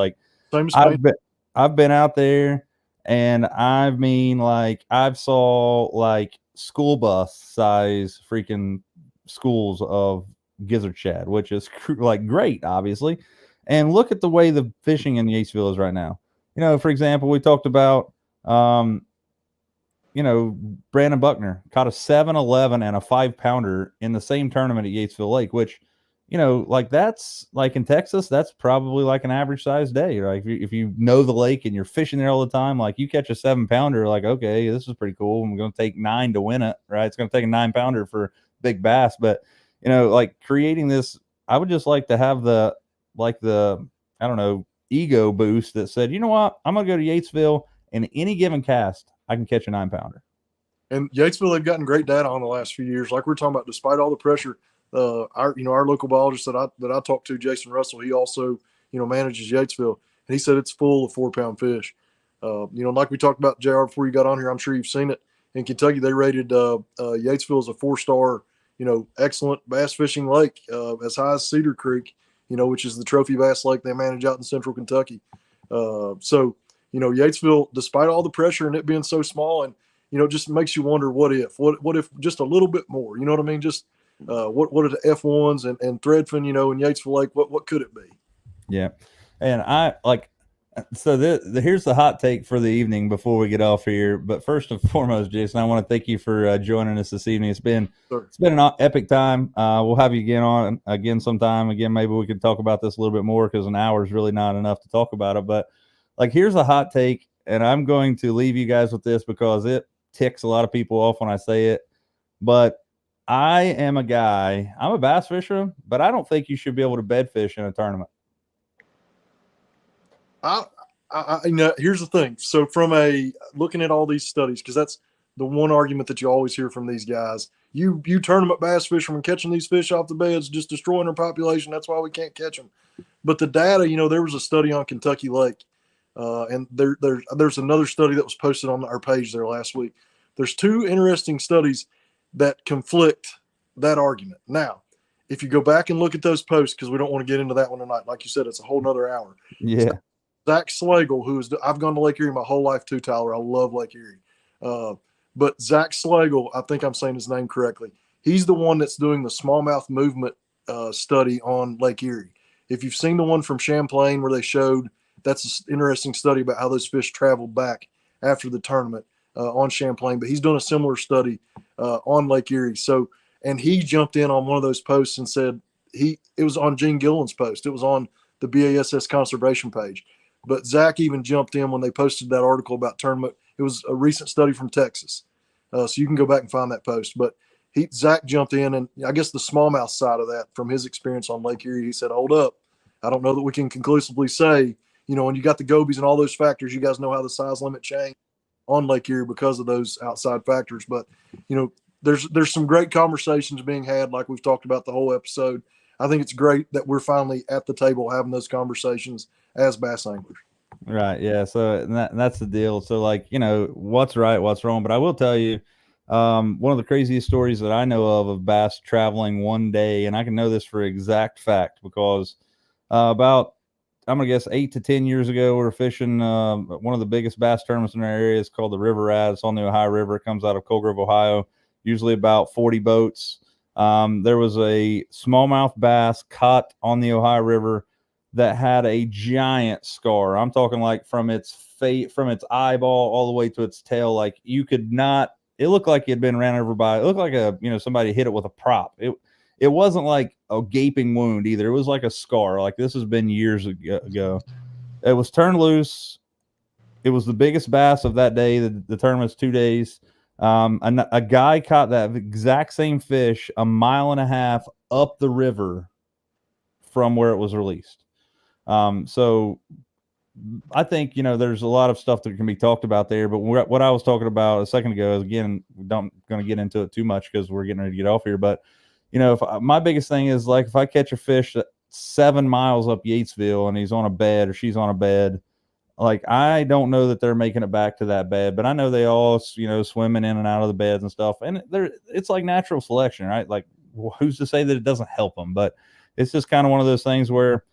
Same as Spain. I've been out there, and I mean, like, I've saw like school bus size freaking schools of gizzard shad, which is like great, obviously. And look at the way the fishing in Yatesville is right now. You know, for example, we talked about, you know, Brandon Buckner caught a 7-11 and a 5-pounder in the same tournament at Yatesville Lake, which, you know, like, that's like in Texas, that's probably like an average size day. Right? If you know the lake and you're fishing there all the time, like, you catch a 7-pounder, like, okay, this is pretty cool. I'm going to take 9 to win it. Right. It's going to take a 9-pounder for big bass. But, you know, like, creating this, I would just like to have the, I don't know, ego boost that said, you know what, I'm going to go to Yatesville, and any given cast, I can catch a 9-pounder. And Yatesville, they've gotten great data on the last few years. Like we're talking about, despite all the pressure, our local biologist that I talked to, Jason Russell, he also, manages Yatesville, and he said it's full of 4-pound fish. Like we talked about, JR, before you got on here, I'm sure you've seen it. In Kentucky, they rated Yatesville as a 4-star, excellent bass fishing lake, as high as Cedar Creek, which is the trophy bass lake they manage out in central Kentucky. Yatesville, despite all the pressure and it being so small, and just makes you wonder, what if just a little bit more, you know what I mean? Just what are the F1s and Threadfin, in Yatesville Lake, what could it be? Yeah. And I like, so here's the hot take for the evening before we get off here. But first and foremost, Jason, I want to thank you for joining us this evening. It's been an epic time. We'll have you again sometime. Again, maybe we could talk about this a little bit more, because an hour is really not enough to talk about it. But, like, here's a hot take, and I'm going to leave you guys with this because it ticks a lot of people off when I say it. But I am a guy, I'm a bass fisherman, but I don't think you should be able to bed fish in a tournament. Here's the thing. So from looking at all these studies, because that's the one argument that you always hear from these guys. You tournament bass fishermen catching these fish off the beds, just destroying their population. That's why we can't catch them. But the data, there was a study on Kentucky Lake. And there's another study that was posted on our page there last week. There's 2 interesting studies that conflict that argument. Now, if you go back and look at those posts, because we don't want to get into that one tonight. Like you said, it's a whole nother hour. Yeah. Zach Slagle, I've gone to Lake Erie my whole life too, Tyler. I love Lake Erie. But Zach Slagle, I think I'm saying his name correctly. He's the one that's doing the smallmouth movement study on Lake Erie. If you've seen the one from Champlain where they showed, that's an interesting study about how those fish traveled back after the tournament on Champlain. But he's doing a similar study on Lake Erie. So, and he jumped in on one of those posts and said it was on Gene Gillen's post. It was on the BASS conservation page. But Zach even jumped in when they posted that article about tournament. It was a recent study from Texas. So you can go back and find that post. But Zach jumped in, and I guess the smallmouth side of that, from his experience on Lake Erie, he said, hold up. I don't know that we can conclusively say, when you got the gobies and all those factors, you guys know how the size limit changed on Lake Erie because of those outside factors. But, there's some great conversations being had, like we've talked about the whole episode. I think it's great that we're finally at the table having those conversations as bass anglers. Right. Yeah. So that's the deal. So, like, what's right, what's wrong. But I will tell you, one of the craziest stories that I know of bass traveling one day, and I can know this for exact fact because about, I'm going to guess 8 to 10 years ago, we were fishing one of the biggest bass tournaments in our area. It's called the River Rat. It's on the Ohio River. It comes out of Coal Grove, Ohio, usually about 40 boats. There was a smallmouth bass caught on the Ohio River that had a giant scar. I'm talking like from its eyeball all the way to its tail. Like, you could not, it looked like it had been ran over by, it looked like somebody hit it with a prop. It wasn't like a gaping wound either. It was like a scar. Like, this has been years ago. It was turned loose. It was the biggest bass of that day. The tournament's 2 days. A guy caught that exact same fish 1.5 miles up the river from where it was released. So I think, there's a lot of stuff that can be talked about there, but what I was talking about a second ago is, again, don't going to get into it too much because we're getting ready to get off here. But, my biggest thing is, like, if I catch a fish 7 miles up Yatesville and he's on a bed or she's on a bed, like, I don't know that they're making it back to that bed, but I know they all, swimming in and out of the beds and stuff. And it's like natural selection, right? Like, who's to say that it doesn't help them? But it's just kind of one of those things where,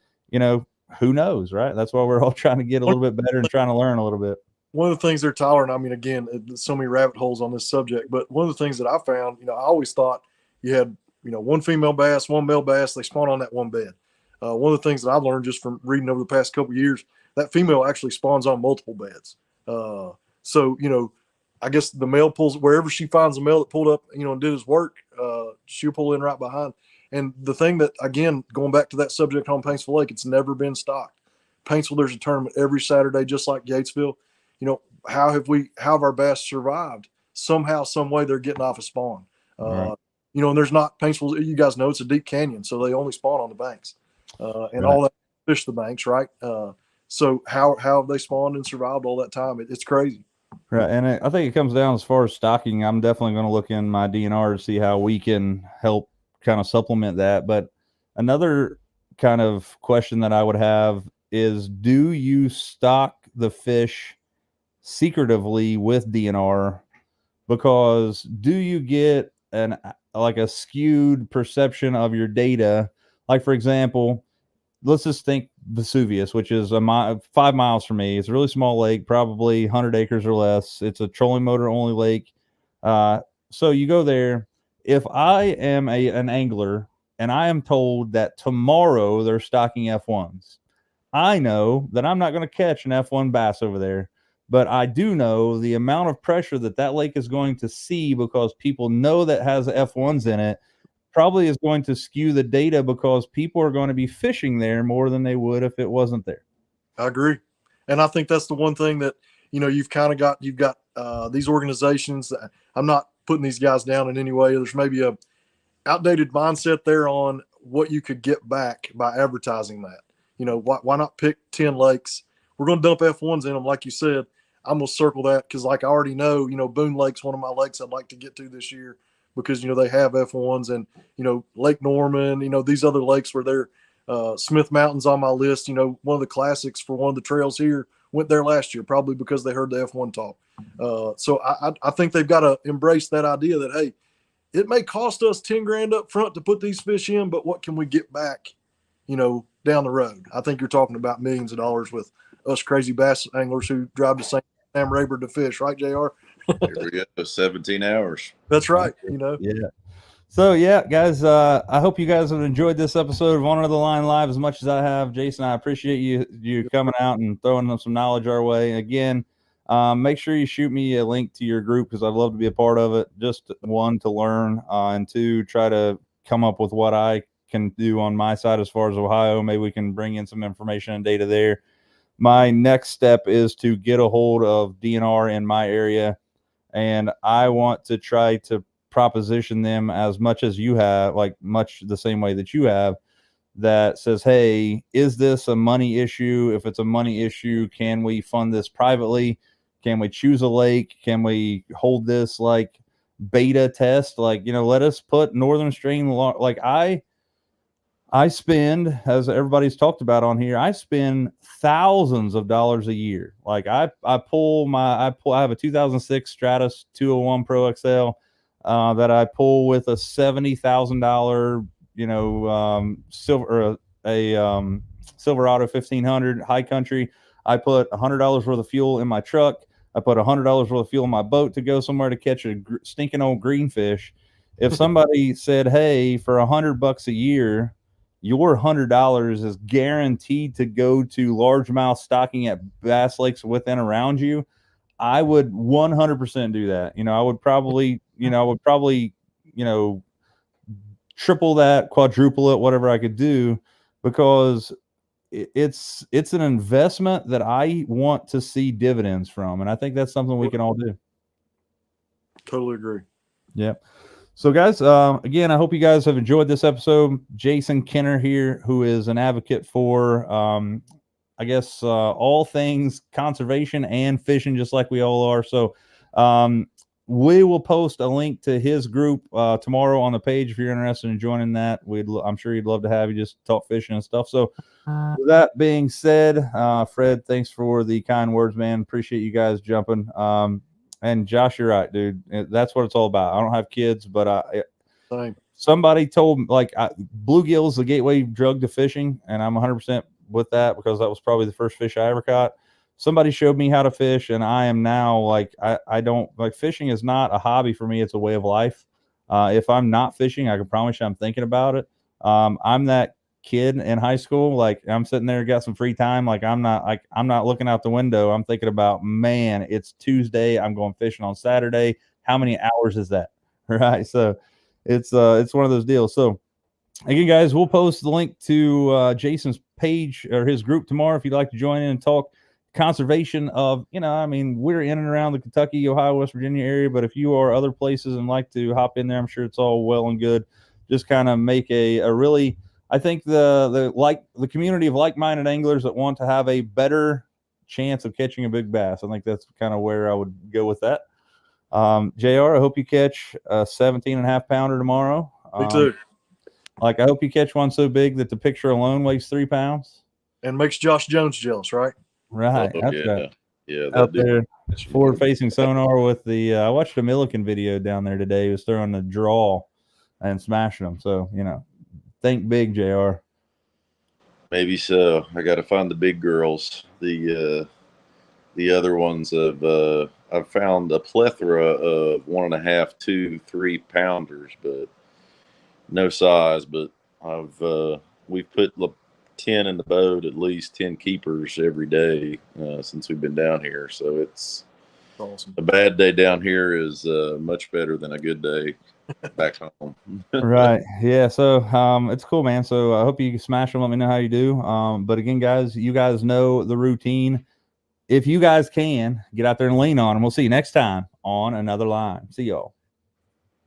who knows, right? That's why we're all trying to get a little bit better and trying to learn a little bit. One of the things they're tolerant, I mean, again, so many rabbit holes on this subject, but one of the things that I found, I always thought you had, one female bass, one male bass, they spawn on that one bed. One of the things that I learned just from reading over the past couple of years, that female actually spawns on multiple beds. So, I guess the male pulls wherever she finds a male that pulled up, and did his work, she'll pull in right behind. And the thing that, again, going back to that subject on Paintsville Lake, it's never been stocked. Paintsville, there's a tournament every Saturday, just like Gatesville. How have our bass survived? Somehow, some way, they're getting off a spawn. Right. And there's not Paintsville. You guys know it's a deep canyon, so they only spawn on the banks, and Right. all that fish the banks, right? So how have they spawned and survived all that time? It's crazy. Right, and I think it comes down as far as stocking. I'm definitely going to look in my DNR to see how we can help kind of supplement that. But another kind of question that I would have is, do you stock the fish secretively with DNR? Because do you get a skewed perception of your data? Like, for example, let's just think Vesuvius, which is 5 miles from me. It's a really small lake, probably 100 acres or less. It's a trolling motor only lake. So you go there. If I am an angler and I am told that tomorrow they're stocking F1s, I know that I'm not going to catch an F1 bass over there. But I do know the amount of pressure that lake is going to see, because people know that has F1s in it, probably is going to skew the data, because people are going to be fishing there more than they would if it wasn't there. I agree. And I think that's the one thing that, you've got these organizations. I'm not putting these guys down in any way. There's maybe a outdated mindset there on what you could get back by advertising that. Why not pick 10 lakes? We're going to dump F1s in them, like you said. I'm going to circle that because, like, I already know, Boone Lake's one of my lakes I'd like to get to this year because, they have F1s, and, Lake Norman, these other lakes where they're Smith Mountain's on my list. One of the classics for one of the trails here went there last year, probably because they heard the F1 talk. So I think they've got to embrace that idea that, hey, it may cost us 10 grand up front to put these fish in, but what can we get back, down the road? I think you're talking about millions of dollars with us crazy bass anglers who drive to St. Sam Rayburn to fish, right, JR? Here we go, 17 hours. That's right. Yeah. So, yeah, guys, I hope you guys have enjoyed this episode of On Another Line Live as much as I have. Jason, I appreciate you coming out and throwing some knowledge our way. Again, make sure you shoot me a link to your group, because I'd love to be a part of it. Just one, to learn, and two, try to come up with what I can do on my side as far as Ohio. Maybe we can bring in some information and data there. My next step is to get a hold of DNR in my area, and I want to try to proposition them as much as you have, like much the same way that you have, that says, hey, is this a money issue? If it's a money issue, can we fund this privately? Can we choose a lake? Can we hold this like beta test? Like, let us put Northern Strain, like I spend, as everybody's talked about on here, I spend thousands of dollars a year. Like I have a 2006 Stratus 201 Pro XL that I pull with a $70,000, Silverado 1500 High Country. I put $100 worth of fuel in my truck. I put $100 worth of fuel in my boat to go somewhere to catch a stinking old greenfish. If somebody said, hey, for $100 a year, your $100 is guaranteed to go to largemouth stocking at bass lakes within around you, I would 100% do that. I would probably, triple that, quadruple it, whatever I could do, because it's an investment that I want to see dividends from. And I think that's something we can all do. Totally agree. Yeah. So, guys, again, I hope you guys have enjoyed this episode. Jason Kenner here, who is an advocate for, all things conservation and fishing, just like we all are. So we will post a link to his group tomorrow on the page if you're interested in joining that. I'm sure he'd love to have you just talk fishing and stuff. So with that being said, Fred, thanks for the kind words, man. Appreciate you guys jumping. And Josh, you're right, dude. That's what it's all about. I don't have kids, but somebody told me, bluegill is the gateway drug to fishing, and I'm 100% with that because that was probably the first fish I ever caught. Somebody showed me how to fish, and I am now like I don't like fishing is not a hobby for me; it's a way of life. If I'm not fishing, I can promise you I'm thinking about it. I'm that kid in high school, like I'm sitting there, got some free time, like I'm not looking out the window. I'm thinking about, man, it's Tuesday. I'm going fishing on Saturday. How many hours is that? Right. So it's one of those deals. So again, guys, we'll post the link to Jason's page or his group tomorrow if you'd like to join in and talk conservation of, I mean, we're in and around the Kentucky, Ohio, West Virginia area, but if you are other places and like to hop in there, I'm sure it's all well and good. Just kind of make a really, I think the community of like-minded anglers that want to have a better chance of catching a big bass. I think that's kind of where I would go with that. JR, I hope you catch a 17.5 pounder tomorrow. Me too. Like, I hope you catch one so big that the picture alone weighs 3 pounds. And makes Josh Jones jealous, right? Right. Oh, That's yeah. right. Yeah. Out there, forward-facing sonar with the. I watched a Milliken video down there today. He was throwing the draw and smashing them. So think big, JR. Maybe so. I got to find the big girls. The other ones I've found a plethora of 1.5, 2, 3 pounders, but no size. But we've put 10 in the boat, at least 10 keepers every day since we've been down here. So it's awesome. A bad day down here is much better than a good day back home. Right. Yeah. So it's cool, man. So I hope you smash them. Let me know how you do. But again, guys, you guys know the routine. If you guys can get out there and lean on them, we'll see you next time on Another Line. See y'all.